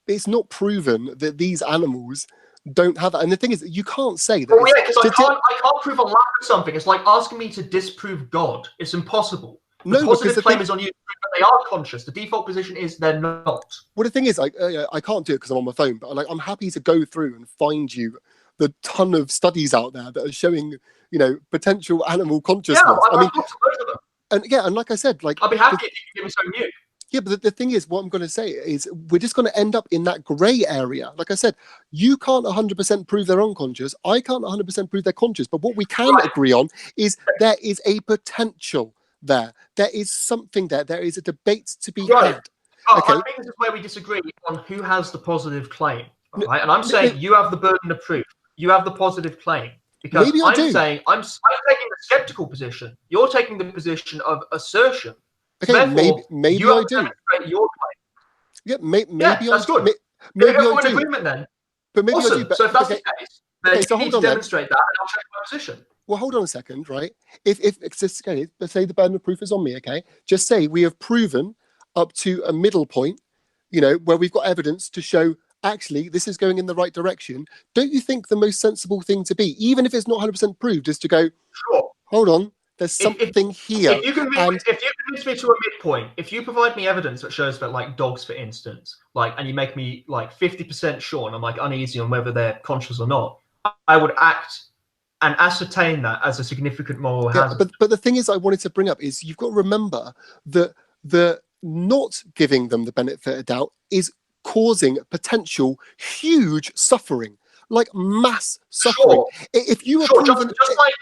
it's not proven that these animals don't have that. And the thing is, you can't say that. Well, yeah, because I can't prove a lack of something. It's like asking me to disprove God. It's impossible. The positive claim is on you that they are conscious. The default position is they're not. Well, the thing is, I can't do it because I'm on my phone, but like I'm happy to go through and find you the ton of studies out there that are showing, you know, potential animal consciousness. Yeah, I mean, lots of them. And like I said, like I'll be happy if you can give me something new. Yeah, but the thing is, what I'm going to say is we're just going to end up in that grey area. Like I said, you can't 100% prove they're unconscious. I can't 100% prove they're conscious. But what we can agree on is there is a potential there. There is something there. There is a debate to be had. Okay. I think this is where we disagree on who has the positive claim. Right? And I'm saying you have the burden of proof. You have the positive claim. Because I'm saying I'm taking the skeptical position. You're taking the position of assertion. Okay, therefore, maybe you I have do. to demonstrate your claim. Yeah, maybe that's good. Maybe I do. an agreement then. But maybe awesome. I do. But, so if that's the case, then you need to demonstrate that, and I'll check my position. Well, hold on a second, right? If okay, let's say the burden of proof is on me, okay? Just say we have proven up to a middle point, you know, where we've got evidence to show actually this is going in the right direction. Don't you think the most sensible thing to be, even if it's not 100% proved, is to go, sure, hold on, there's something here. If you convince me to a midpoint, if you provide me evidence that shows that, like dogs, for instance, like, and you make me like 50% sure, and I'm like uneasy on whether they're conscious or not, I would act and ascertain that as a significant moral hazard. But the thing is, I wanted to bring up is you've got to remember that the not giving them the benefit of doubt is causing potential huge suffering. Like mass suffering. Sure. If you were just like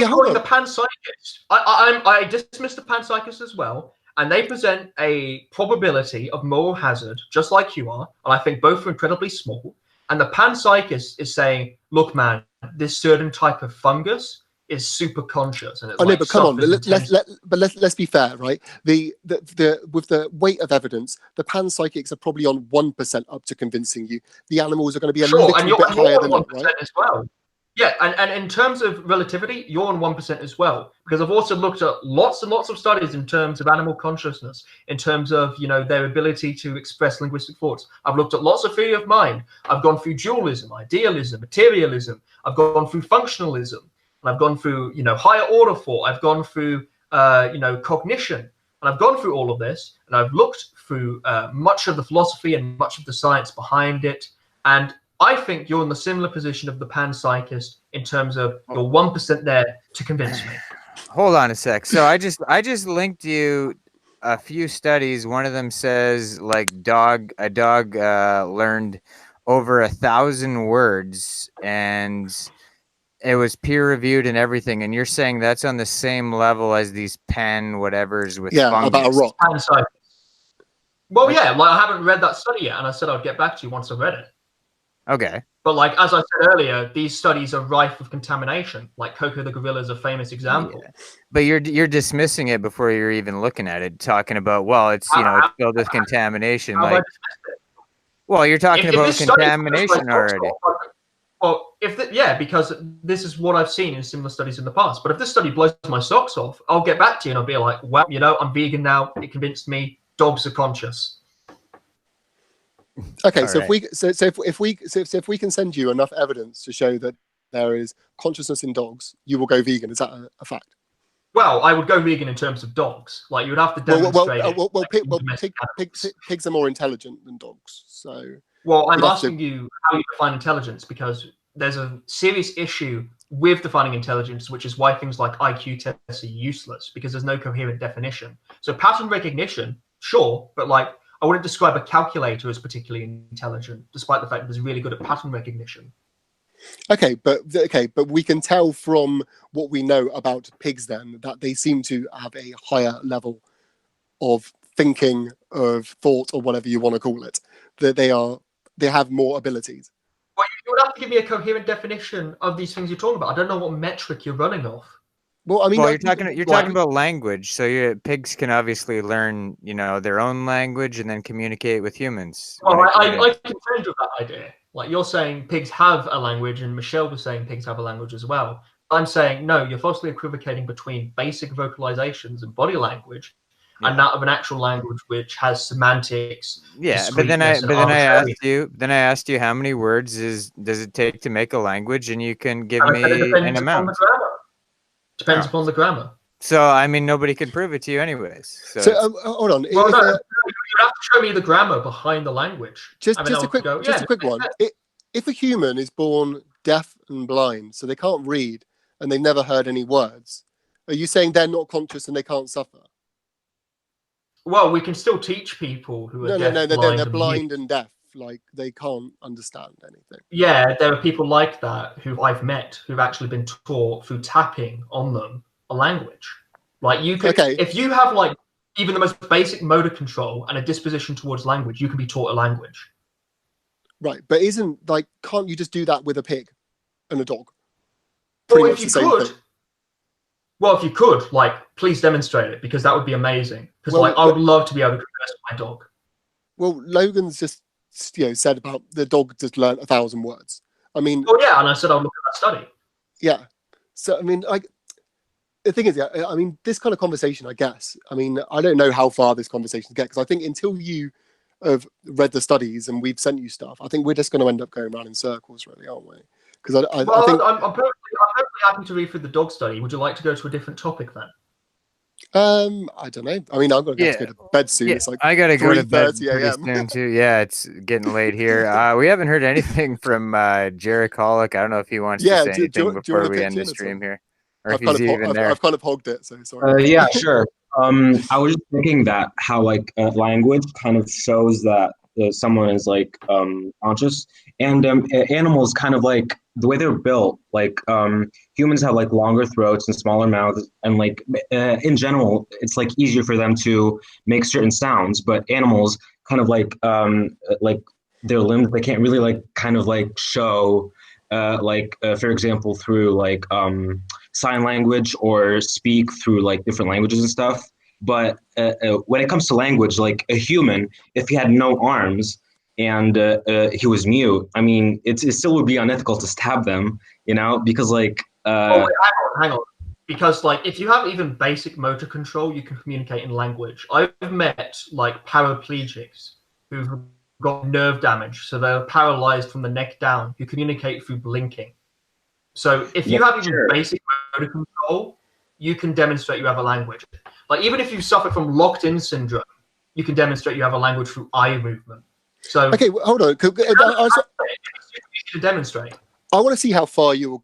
ignoring the panpsychists, I dismiss the panpsychists as well, and they present a probability of moral hazard just like you are, and I think both are incredibly small. And the panpsychist is saying, "Look, man, this certain type of fungus is super conscious." And I know, but come on, let's be fair, right? The with the weight of evidence, the panpsychics are probably on 1% up to convincing you. The animals are going to be a little bit higher than that, right? As well. Yeah, and in terms of relativity, you're on 1% as well, because I've also looked at lots and lots of studies in terms of animal consciousness, in terms of, you know, their ability to express linguistic thoughts. I've looked at lots of theory of mind. I've gone through dualism, idealism, materialism. I've gone through functionalism. And I've gone through, you know, higher order thought. I've gone through, you know, cognition. And I've gone through all of this, and I've looked through much of the philosophy and much of the science behind it. And I think you're in the similar position of the panpsychist in terms of your 1% there to convince me. Hold on a sec. So I just linked you a few studies. One of them says like a dog learned over 1,000 words, and it was peer reviewed and everything. And you're saying that's on the same level as these whatevers with fungus. About a rock. Well, yeah, like I haven't read that study yet, and I said I'd get back to you once I've read it. Okay. But like, as I said earlier, these studies are rife with contamination. Like Coco the gorilla is a famous example. Yeah. But you're dismissing it before you're even looking at it, talking about, well, it's, you know, it's filled with contamination. Like, well, you're talking about contamination already. Well, because this is what I've seen in similar studies in the past. But if this study blows my socks off, I'll get back to you and I'll be like, well, you know, I'm vegan now. It convinced me dogs are conscious. Okay, so if we can send you enough evidence to show that there is consciousness in dogs, you will go vegan. Is that a fact? Well, I would go vegan in terms of dogs. Like you would have to demonstrate. Pigs are more intelligent than dogs, so Well, I'm asking you how you define intelligence, because there's a serious issue with defining intelligence, which is why things like IQ tests are useless, because there's no coherent definition. So pattern recognition, sure, but like I wouldn't describe a calculator as particularly intelligent, despite the fact that it's really good at pattern recognition. Okay, but we can tell from what we know about pigs then that they seem to have a higher level of thinking, of thought, or whatever you want to call it. That they have more abilities. Well, you would have to give me a coherent definition of these things you're talking about. I don't know what metric you're running off. Well, I mean, you're talking about language. So pigs can obviously learn, their own language and then communicate with humans. Well, I contend with that idea. Like you're saying pigs have a language, and Michelle was saying pigs have a language as well. I'm saying no, you're falsely equivocating between basic vocalizations and body language and that of an actual language which has semantics. Yeah, but then I asked you how many words does it take to make a language, and you can give me an amount. Depends upon the grammar. So I mean, nobody could prove it to you anyways. So hold on. Well, you have to show me the grammar behind the language. Just a quick one. If a human is born deaf and blind, so they can't read and they've never heard any words, are you saying they're not conscious and they can't suffer? Well, we can still teach people who are they're blind and deaf. Like they can't understand anything. Yeah, there are people like that who I've met who've actually been taught through tapping on them a language. Like you could, if you have like even the most basic motor control and a disposition towards language, you can be taught a language. Right, but can't you just do that with a pig and a dog? Well, if you could. Well, if you could, like, please demonstrate it, because that would be amazing. Because I would love to be able to converse with my dog. Well, Logan's just said about the dog just learned 1,000 words. I mean, and I said I'll look at that study. Yeah, so I mean, the thing is, I mean, this kind of conversation, I guess. I mean, I don't know how far this conversation gets, because I think until you have read the studies and we've sent you stuff, I think we're just going to end up going around in circles, really, aren't we? Because I think I'm perfectly happy to read through the dog study. Would you like to go to a different topic then? I don't know. I mean, I'm going to go to bed soon. It's like I got to go to bed soon too. Yeah, it's getting late here. We haven't heard anything from Jarek Hollick. I don't know if he wants to say anything before we end the stream here. Or if he's even there. I've kind of hogged it, so sorry. Yeah, sure. I was just thinking that how language kind of shows that someone is conscious, and animals kind of like the way they're built. Like humans have like longer throats and smaller mouths, and in general, it's like easier for them to make certain sounds. But animals kind of like their limbs, they can't really show. For example, through sign language or speak through different languages and stuff. But when it comes to language, like a human, if he had no arms and he was mute, I mean, it still would be unethical to stab them, because hang on. Because if you have even basic motor control, you can communicate in language. I've met paraplegics who've got nerve damage, so they're paralyzed from the neck down, who communicate through blinking. So if you have even basic motor control, you can demonstrate you have a language. Even if you suffer from locked-in syndrome, you can demonstrate you have a language through eye movement. So hold on. To demonstrate. I want to see how far you'll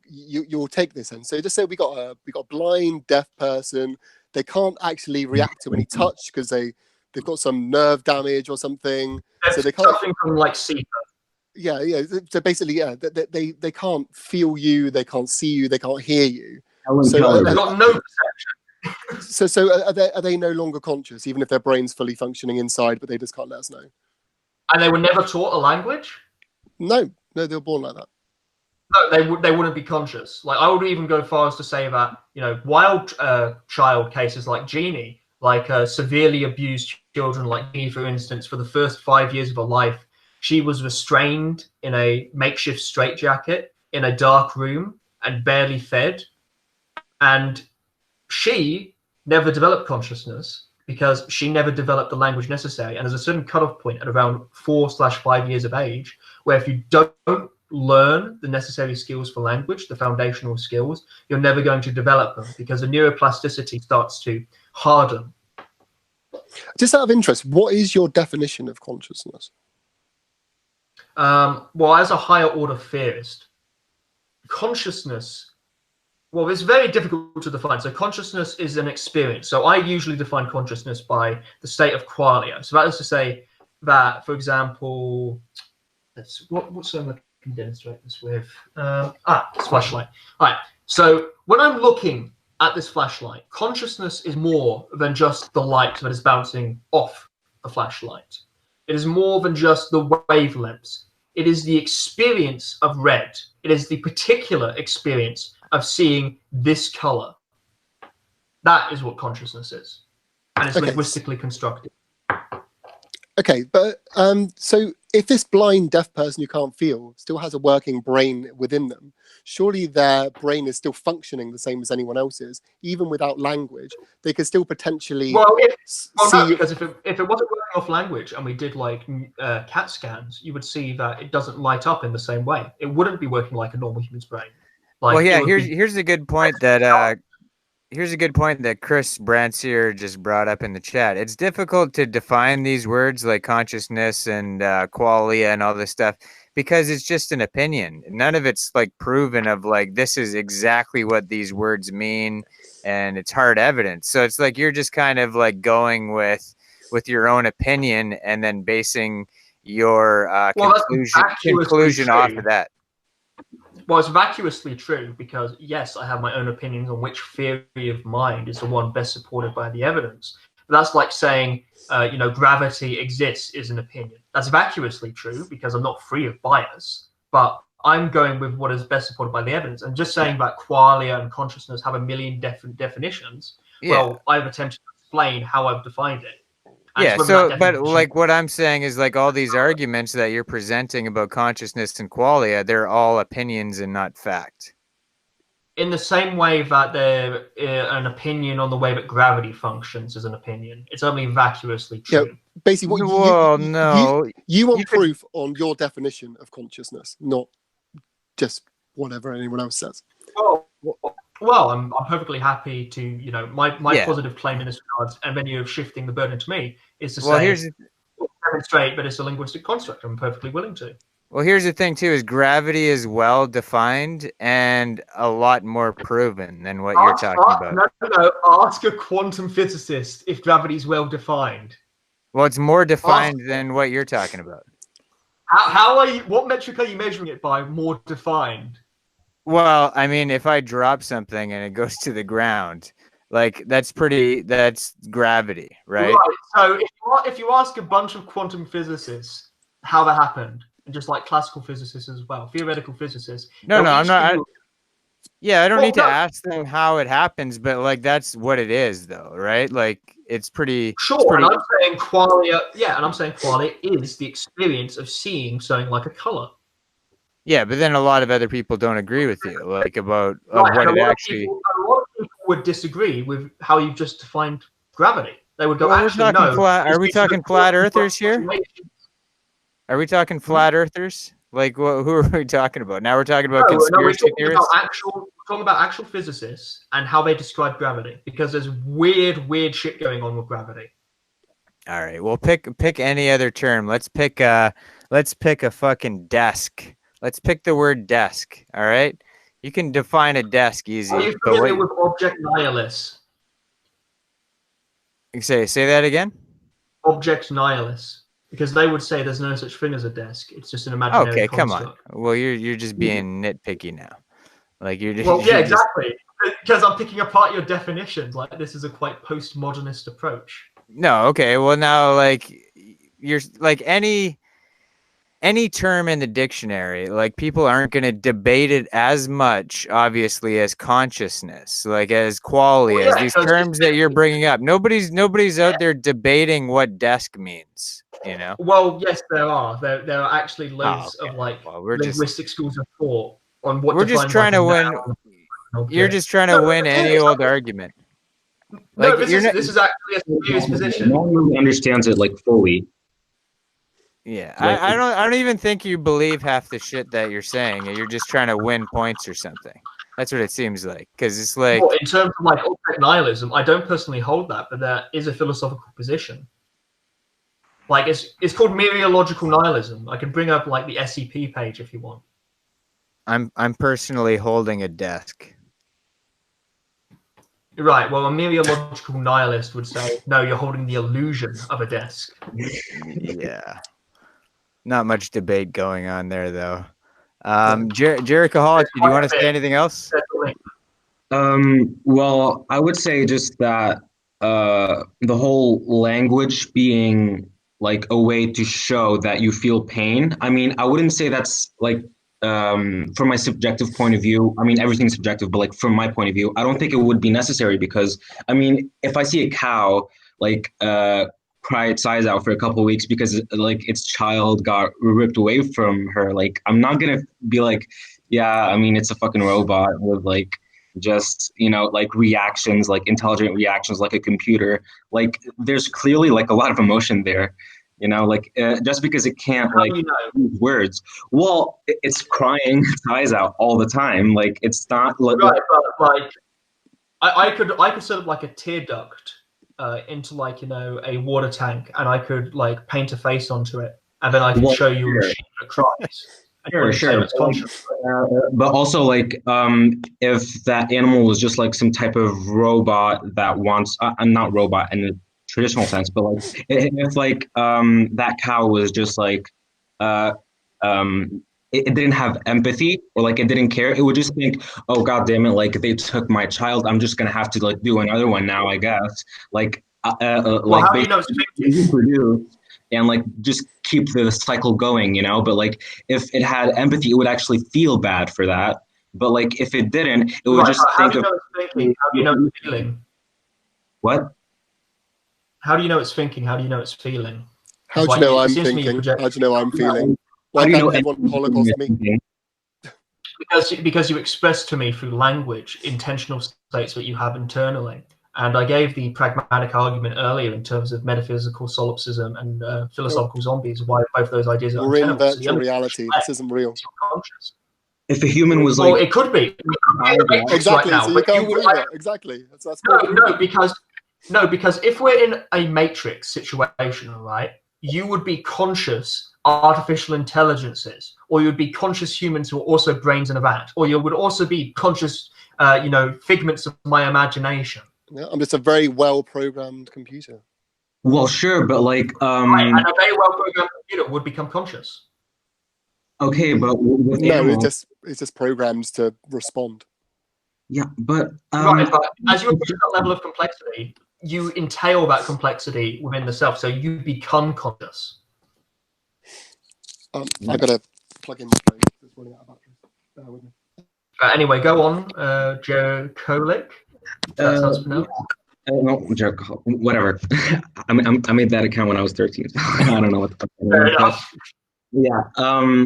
take this. And so just say we got a blind, deaf person. They can't actually react to any touch because they've got some nerve damage or something. So they can't suffering from CEPA. Yeah. So basically, they can't feel you, they can't see you, they can't hear you. So they've got no perception. So are they no longer conscious, even if their brain's fully functioning inside, but they just can't let us know? And they were never taught a language? No, they were born like that. No, they wouldn't be conscious. I would even go far as to say that wild child cases like Jeannie, severely abused children like Jeannie, for instance, for the first 5 years of her life, she was restrained in a makeshift straitjacket in a dark room and barely fed. And she never developed consciousness because she never developed the language necessary. And there's a certain cutoff point at around 4/5 years of age, where if you don't learn the necessary skills for language, the foundational skills, you're never going to develop them because the neuroplasticity starts to harden. Just out of interest, what is your definition of consciousness? Well, as a higher order theorist, consciousness, well, it's very difficult to define. So consciousness is an experience. So I usually define consciousness by the state of qualia. So that is to say that, for example, what's something I can demonstrate this with? This flashlight. All right. So when I'm looking at this flashlight, consciousness is more than just the light that is bouncing off the flashlight. It is more than just the wavelengths. It is the experience of red. It is the particular experience of seeing this color. That is what consciousness is. And it's linguistically constructed. Okay, but so if this blind deaf person who can't feel still has a working brain within them, surely their brain is still functioning the same as anyone else's, even without language. They could still potentially no, because if it wasn't working off language and we did like CAT scans, you would see that it doesn't light up in the same way. It wouldn't be working like a normal human's brain. Like, well, yeah, here's a good point that Chris Bransier just brought up in the chat. It's difficult to define these words like consciousness and qualia and all this stuff because it's just an opinion. None of it's like proven of like this is exactly what these words mean, and it's hard evidence. So it's like you're just kind of like going with your own opinion and then basing your conclusion off of that. Well, it's vacuously true because, yes, I have my own opinions on which theory of mind is the one best supported by the evidence. But that's like saying, gravity exists is an opinion. That's vacuously true because I'm not free of bias, but I'm going with what is best supported by the evidence. And just saying that qualia and consciousness have a million different definitions, well, I've attempted to explain how I've defined it. Yeah, so, but like what I'm saying is like all these arguments that you're presenting about consciousness and qualia, they're all opinions and not fact. In the same way that they're an opinion on the way that gravity functions is an opinion. It's only vacuously true. Yeah, basically, what you want proof on your definition of consciousness, not just whatever anyone else says. Well, I'm perfectly happy to, my positive claim in this regard, and then you're shifting the burden to me, is to demonstrate that it's a linguistic construct. I'm perfectly willing to. Well, here's the thing, too, is gravity is well defined and a lot more proven than what you're talking about. No, ask a quantum physicist if gravity is well defined. Well, it's more defined than what you're talking about. How are you? What metric are you measuring it by? More defined? Well, I mean, if I drop something and it goes to the ground, like that's gravity, right? So if you ask a bunch of quantum physicists how that happened, and just like classical physicists as well, theoretical physicists. No, I'm not. I don't need to ask them how it happens, but like that's what it is, though, right? Like it's pretty. Sure, and I'm saying qualia. Yeah, and I'm saying qualia is the experience of seeing something like a color. Yeah, but then a lot of other people don't agree with you, like about what it actually. A lot of people would disagree with how you just defined gravity. They would go, Are we talking flat earthers here? Are we talking flat earthers? Like, who are we talking about? Now we're talking about conspiracy theorists? We're talking about actual physicists and how they describe gravity, because there's weird shit going on with gravity. All right, well, pick any other term. Let's pick a fucking desk. Let's pick the word desk, all right? You can define a desk easy. Are you familiar with object nihilus? Say that again? Object nihilus. Because they would say there's no such thing as a desk. It's just an imaginary construct. Come on. Well, you're just being nitpicky now. Like you're just. Well, yeah, exactly. Because I'm picking apart your definitions. Like this is a quite postmodernist approach. No, okay. Well, now like you're like any term in the dictionary, like people aren't going to debate it as much, obviously, as consciousness, like as qualia, as these terms that you're bringing up. Nobody's out there debating what desk means, you know? Well, yes, there are. There are actually loads of linguistic schools of thought on what. We're just trying to win. You're just trying to win any old argument. Like, no, this is actually a serious position. No one really understands it like fully. Yeah, I don't even think you believe half the shit that you're saying. You're just trying to win points or something. That's what it seems like. Because it's like, well, in terms of like object nihilism, I don't personally hold that, but that is a philosophical position. Like it's called mereological nihilism. I can bring up like the SCP page if you want. I'm personally holding a desk. Right. Well, a mereological nihilist would say, no, you're holding the illusion of a desk. Yeah. Not much debate going on there, though. Jerichoholic, did you want to say anything else? Well, I would say just that the whole language being like a way to show that you feel pain. I mean, I wouldn't say that's like from my subjective point of view. I mean, everything's subjective, but like from my point of view, I don't think it would be necessary because I mean, if I see a cow like cry its eyes out for a couple of weeks because like its child got ripped away from her, like I'm not gonna be like, yeah, I mean, it's a fucking robot with like just like reactions, like intelligent reactions like a computer. Like there's clearly like a lot of emotion there, like just because it can't like use words. Well, it's crying its eyes out all the time. Like it's not like, right, but like I could set up like a tear duct into like a water tank, and I could like paint a face onto it, and then I could show you a machine that cries. Sure. But also, like, if that animal was just like some type of robot that wants, not robot in a traditional sense, but like, if like that cow was just like, it didn't have empathy or like it didn't care, it would just think, oh god damn it, like they took my child, I'm just gonna have to like do another one now, I guess. Like, well, like how do you know it's thinking? And like just keep the cycle going, but like if it had empathy, it would actually feel bad for that. But like if it didn't, it would just how think do you of know it's thinking? How do you know it's feeling? What? How do you know it's thinking? How do you know it's feeling? How do you know I'm thinking? How do you know I'm feeling? Why can't everyone holocaust me? Because you express to me through language intentional states that you have internally. And I gave the pragmatic argument earlier in terms of metaphysical solipsism and philosophical zombies, why both those ideas are We're in untenable. virtual reality. This isn't real. If a human was well, like... it could be. Exactly, right now, so you can't prove it. Exactly. That's No, because if we're in a matrix situation, right, you would be conscious artificial intelligences, or you would be conscious humans who are also brains in a vat, or you would also be conscious, figments of my imagination. Yeah, I'm just a very well-programmed computer. Well, sure, but like... Right, and a very well-programmed computer would become conscious. Okay, but with no, animals... it's just programmed to respond. Yeah, but... right, but as you approach that level of complexity, you entail that complexity within the self, so you become conscious. I gotta plug in my phone. It's running out of battery. Bear with me. Anyway, go on, Joe Kolick. That's how it's pronounced. No, jerk, whatever. I made that account when I was 13. I don't know what the fuck. Fair enough. Yeah.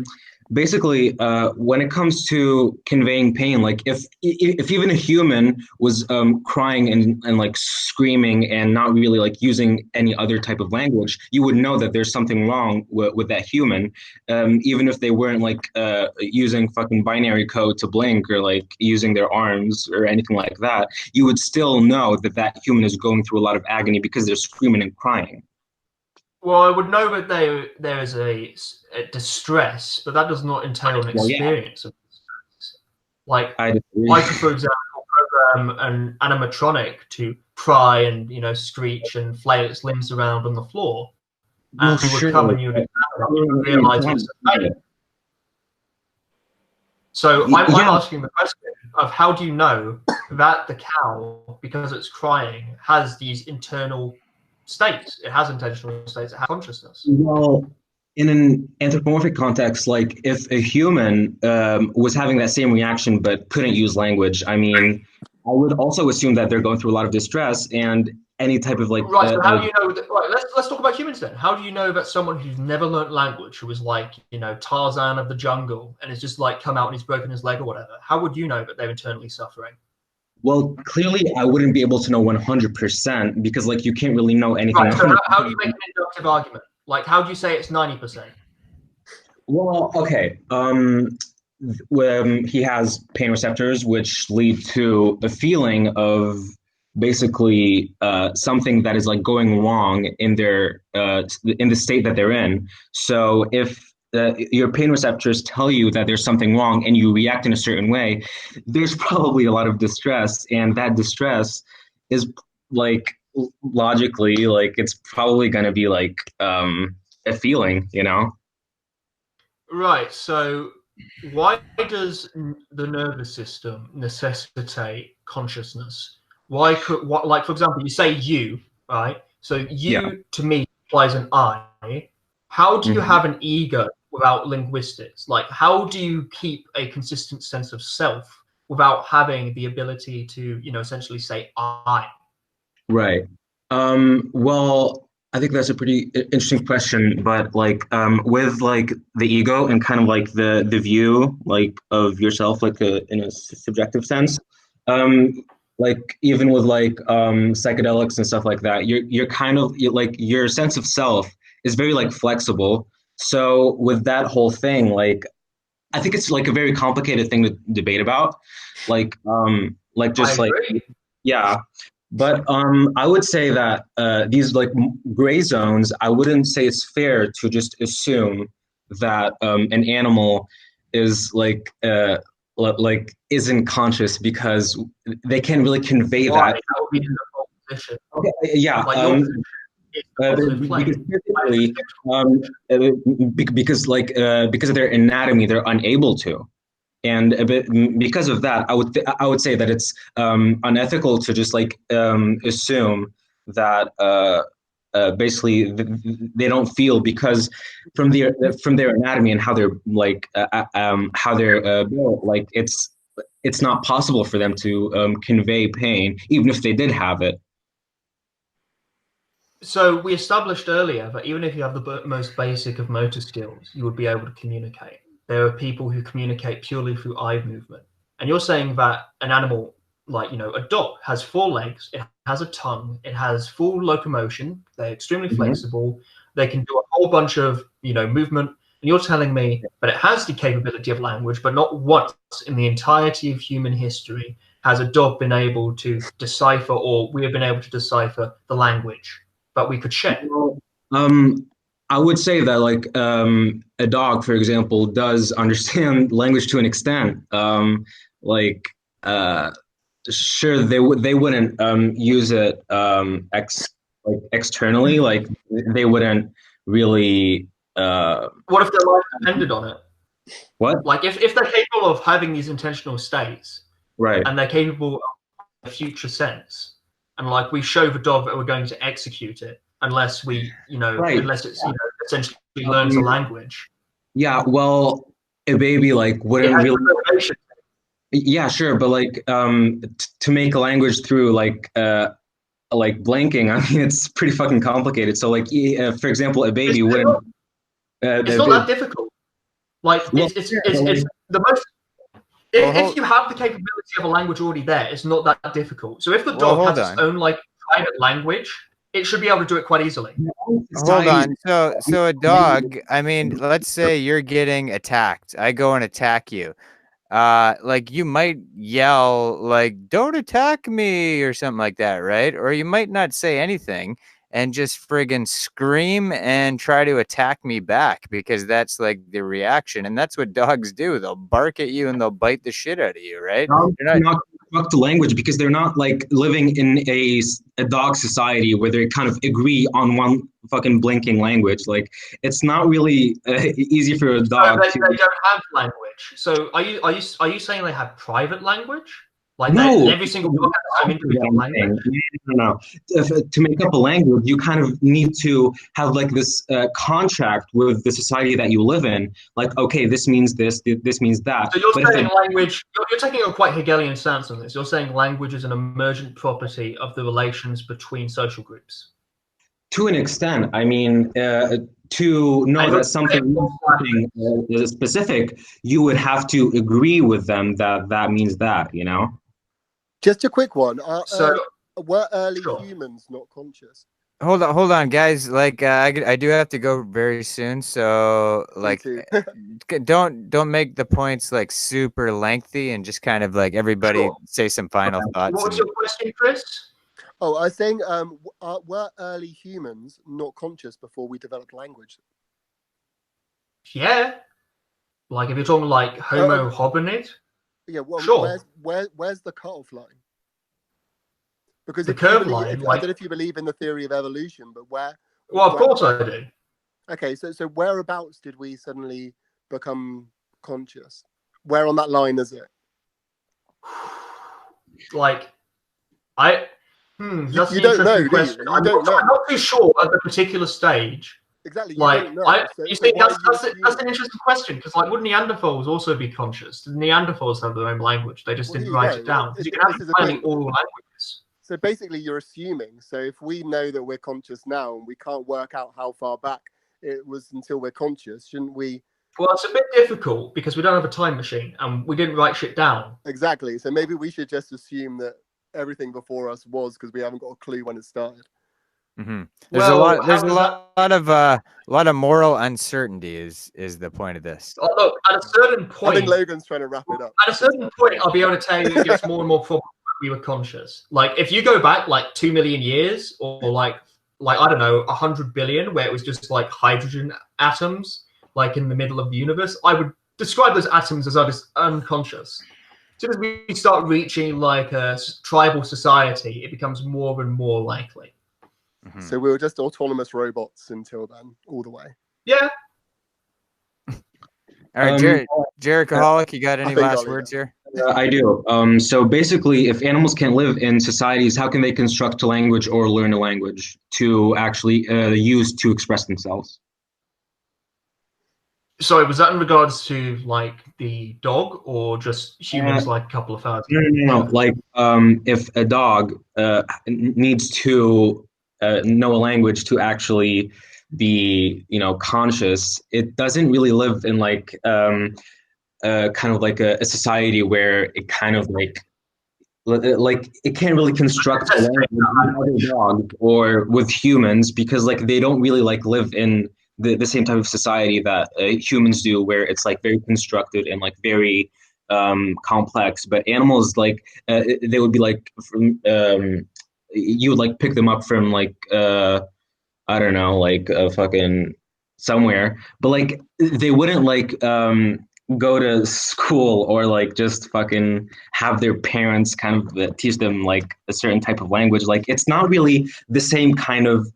Basically, when it comes to conveying pain, like if even a human was crying and like screaming and not really like using any other type of language, you would know that there's something wrong with that human, even if they weren't like using fucking binary code to blink or like using their arms or anything like that. You would still know that that human is going through a lot of agony because they're screaming and crying. Well, I would know that there is a distress, but that does not entail an experience of distress. Like, I could, for example, program an animatronic to cry and screech and flail its limbs around on the floor, and you would come and you would realize it's a pain. So I'm asking the question of how do you know that the cow, because it's crying, has these internal states? It has intentional states. It has consciousness. Well, in an anthropomorphic context, like if a human was having that same reaction but couldn't use language, I mean, I would also assume that they're going through a lot of distress and any type of like. Right. So how do you know that? Right. Let's talk about humans then. How do you know that someone who's never learnt language, who is like Tarzan of the jungle, and has just like come out and he's broken his leg or whatever? How would you know that they're internally suffering? Well, clearly, I wouldn't be able to know 100% because, like, you can't really know anything. Right. So how do you make an inductive argument? Like, how do you say it's 90%? Well, okay. He has pain receptors, which lead to the feeling of basically something that is like going wrong in their in the state that they're in. So if your pain receptors tell you that there's something wrong and you react in a certain way, there's probably a lot of distress, and that distress is like logically like it's probably going to be like a feeling, you know. Right. So why does the nervous system necessitate consciousness? Why could what like for example, you say you, right? So Yeah. you to me implies an I. How do you have an ego without linguistics? Like how do you keep a consistent sense of self without having the ability to, essentially say I? Right. Well, I think that's a pretty interesting question, but like with like the ego and kind of like the view like of yourself like in a subjective sense, um, like even with like psychedelics and stuff like that, you're kind of like your sense of self is very like flexible. So with that whole thing, like I think it's like a very complicated thing to debate about, like I just like agree. yeah. But I would say that these like gray zones, I wouldn't say it's fair to just assume that an animal is like isn't conscious because they can't really convey Why? that. That would be in the wrong position. Okay, yeah, Like your position is the positive because plane. physically, because of their anatomy, they're unable to. And a bit because of that, I would say that it's unethical to just like assume that basically they don't feel because from their anatomy and how they're like how they're built, like it's not possible for them to convey pain even if they did have it. So we established earlier that even if you have the most basic of motor skills, you would be able to communicate. There are people who communicate purely through eye movement. And you're saying that an animal, like, a dog has 4 legs, it has a tongue, it has full locomotion, they're extremely flexible, they can do a whole bunch of, movement. And you're telling me that it has the capability of language, but not once in the entirety of human history has a dog been able to decipher, or we have been able to decipher the language but we could share. I would say that like a dog, for example, does understand language to an extent. Like sure they wouldn't use it externally. Like they wouldn't really. What if their life depended on it? What? Like if they're capable of having these intentional states, right? And they're capable of a future sense, and like we show the dog that we're going to execute it unless we, right. unless it's essentially learns a language. Yeah, well, a baby like wouldn't really. Yeah, sure, but like to make a language through like blinking, I mean, it's pretty fucking complicated. So like, for example, a baby wouldn't. It's not that difficult. Like it's the most. If you have the capability of a language already there, it's not that difficult. So if the dog has its own like private language, it should be able to do it quite easily. Hold on. So a dog, I mean, let's say you're getting attacked. I go and attack you. Like you might yell like, "Don't attack me," or something like that, right? Or you might not say anything and just friggin' scream and try to attack me back because that's like the reaction. And that's what dogs do. They'll bark at you and they'll bite the shit out of you, right? Dogs are not construct language because they're not like living in a dog society where they kind of agree on one fucking blinking language. Like it's not really easy for a dog. So they don't have language. So are you saying they have private language? Like no, every single dog has some individual language? No. To make up a language, you kind of need to have like this contract with the society that you live in. Like, okay, this means this, this means that. So you're saying language, you're taking a quite Hegelian stance on this. You're saying language is an emergent property of the relations between social groups. To an extent, I mean, to know that something is specific, you would have to agree with them that that means that, you know? Just a quick one. So were early humans not conscious? Hold on, guys. Like, I do have to go very soon, so like, don't make the points like super lengthy, and just kind of like everybody say some final thoughts. What's your question, Chris? Oh, I was saying, were early humans not conscious before we developed language? Yeah, like if you're talking like Homo hominid. Yeah, well, sure. Where's the cutoff line? Because The if you curve believe, line, I don't know if you believe in the theory of evolution, but well, of course I do. Okay, so whereabouts did we suddenly become conscious? Where on that line is it? Like, that's you an don't know, interesting question. I'm not too sure at the particular stage. Exactly, you like, don't know. You see, that's an interesting question, because like, would Neanderthals also be conscious? Did Neanderthals have their own language? They just didn't write it down. Because you can have entirely oral languages. So basically, you're assuming. So if we know that we're conscious now and we can't work out how far back it was until we're conscious, shouldn't we? Well, it's a bit difficult because we don't have a time machine and we didn't write shit down. Exactly. So maybe we should just assume that everything before us was, because we haven't got a clue when it started. Mm-hmm. There's a lot of moral uncertainty is the point of this. Oh, look, at a certain point, I think Logan's trying to wrap it up. At a certain point, I'll be able to tell you it gets more and more probable that we were conscious. Like if you go back like 2 million years, or like I don't know, 100 billion, where it was just like hydrogen atoms, like in the middle of the universe, I would describe those atoms as unconscious. As soon as we start reaching like a tribal society, it becomes more and more likely. Mm-hmm. So we were just autonomous robots until then, all the way. Yeah. All right, Jerichoholic, you got any last words here? I do. So basically, if animals can't live in societies, how can they construct a language or learn a language to actually use to express themselves? Sorry, was that in regards to like the dog or just humans like a couple of thousand? No. Like if a dog needs to know a language to actually be, conscious, it doesn't really live in like kind of like a society where it kind of like it can't really construct a language with other dogs or with humans, because like they don't really like live in the same type of society that humans do, where it's like very constructed and like very complex. But animals, like they would be like from, you would like pick them up from like I don't know, like fucking somewhere, but like they wouldn't like go to school or like just fucking have their parents kind of teach them like a certain type of language. Like it's not really the same kind of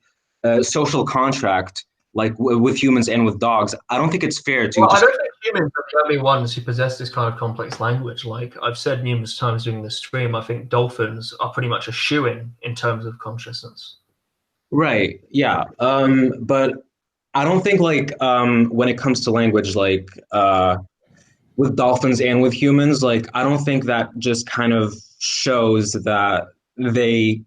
social contract like with humans and with dogs. I don't think it's fair to. Well, I don't think humans are the only ones who possess this kind of complex language. Like I've said numerous times during this stream, I think dolphins are pretty much a shoo-in in terms of consciousness. Right. Yeah. But I don't think like when it comes to language, like with dolphins and with humans, like I don't think that just kind of shows that they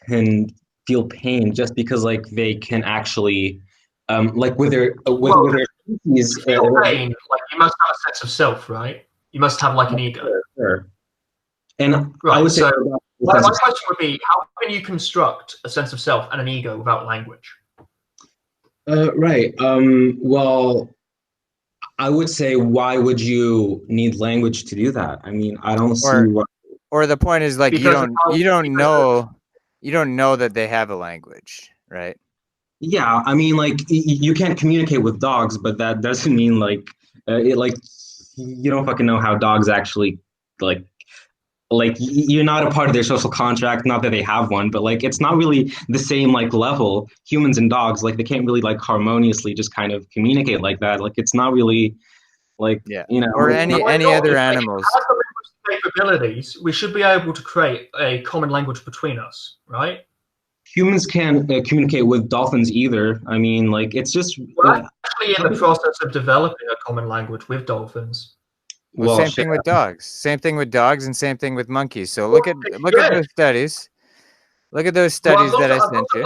can feel pain just because like they can actually like with their species, feel pain, like you must have a sense of self, right? You must have like an ego. Sure. And right, I would say my question would be, how can you construct a sense of self and an ego without language? Right. Well, I would say, why would you need language to do that? I mean, I don't see why. Or the point is like you don't know that they have a language, right? Yeah, I mean, like you can't communicate with dogs, but that doesn't mean like you don't fucking know how dogs actually like you're not a part of their social contract. Not that they have one, but like it's not really the same like level. Humans and dogs, like they can't really like harmoniously just kind of communicate like that. Like it's not really like or any other animals. Capabilities, we should be able to create a common language between us, right? Humans can't communicate with dolphins either. I mean, like it's just we're actually in the process of developing a common language with dolphins. Well, same thing with dogs. Same thing with dogs, and same thing with monkeys. So look at those studies. Look at those studies that I sent you.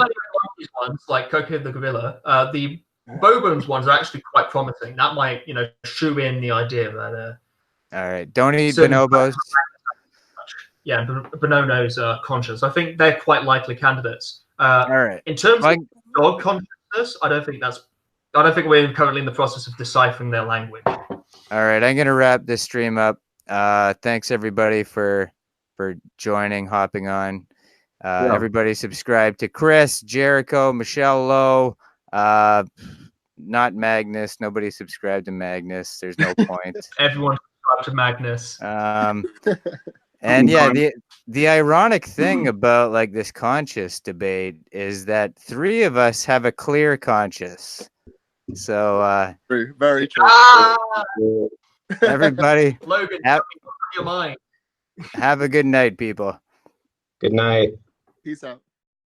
Ones, like Coco the gorilla, the Bobos ones are actually quite promising. That might, shoo in the idea that. All right, don't eat bonobos. Yeah, bonobos are conscious. I think they're quite likely candidates. All right. In terms of dog consciousness, I don't think we're currently in the process of deciphering their language. All right, I'm gonna wrap this stream up. Thanks everybody for joining, hopping on. Everybody subscribe to Chris, Jericho, Michelle Lowe, not Magnus. Nobody subscribed to Magnus. There's no point. Everyone subscribe to Magnus. And yeah, the ironic thing about like this conscious debate is that 3 of us have a clear conscience. So true, very true. Everybody, Logan, your mind. Have a good night, people. Good night. Peace out.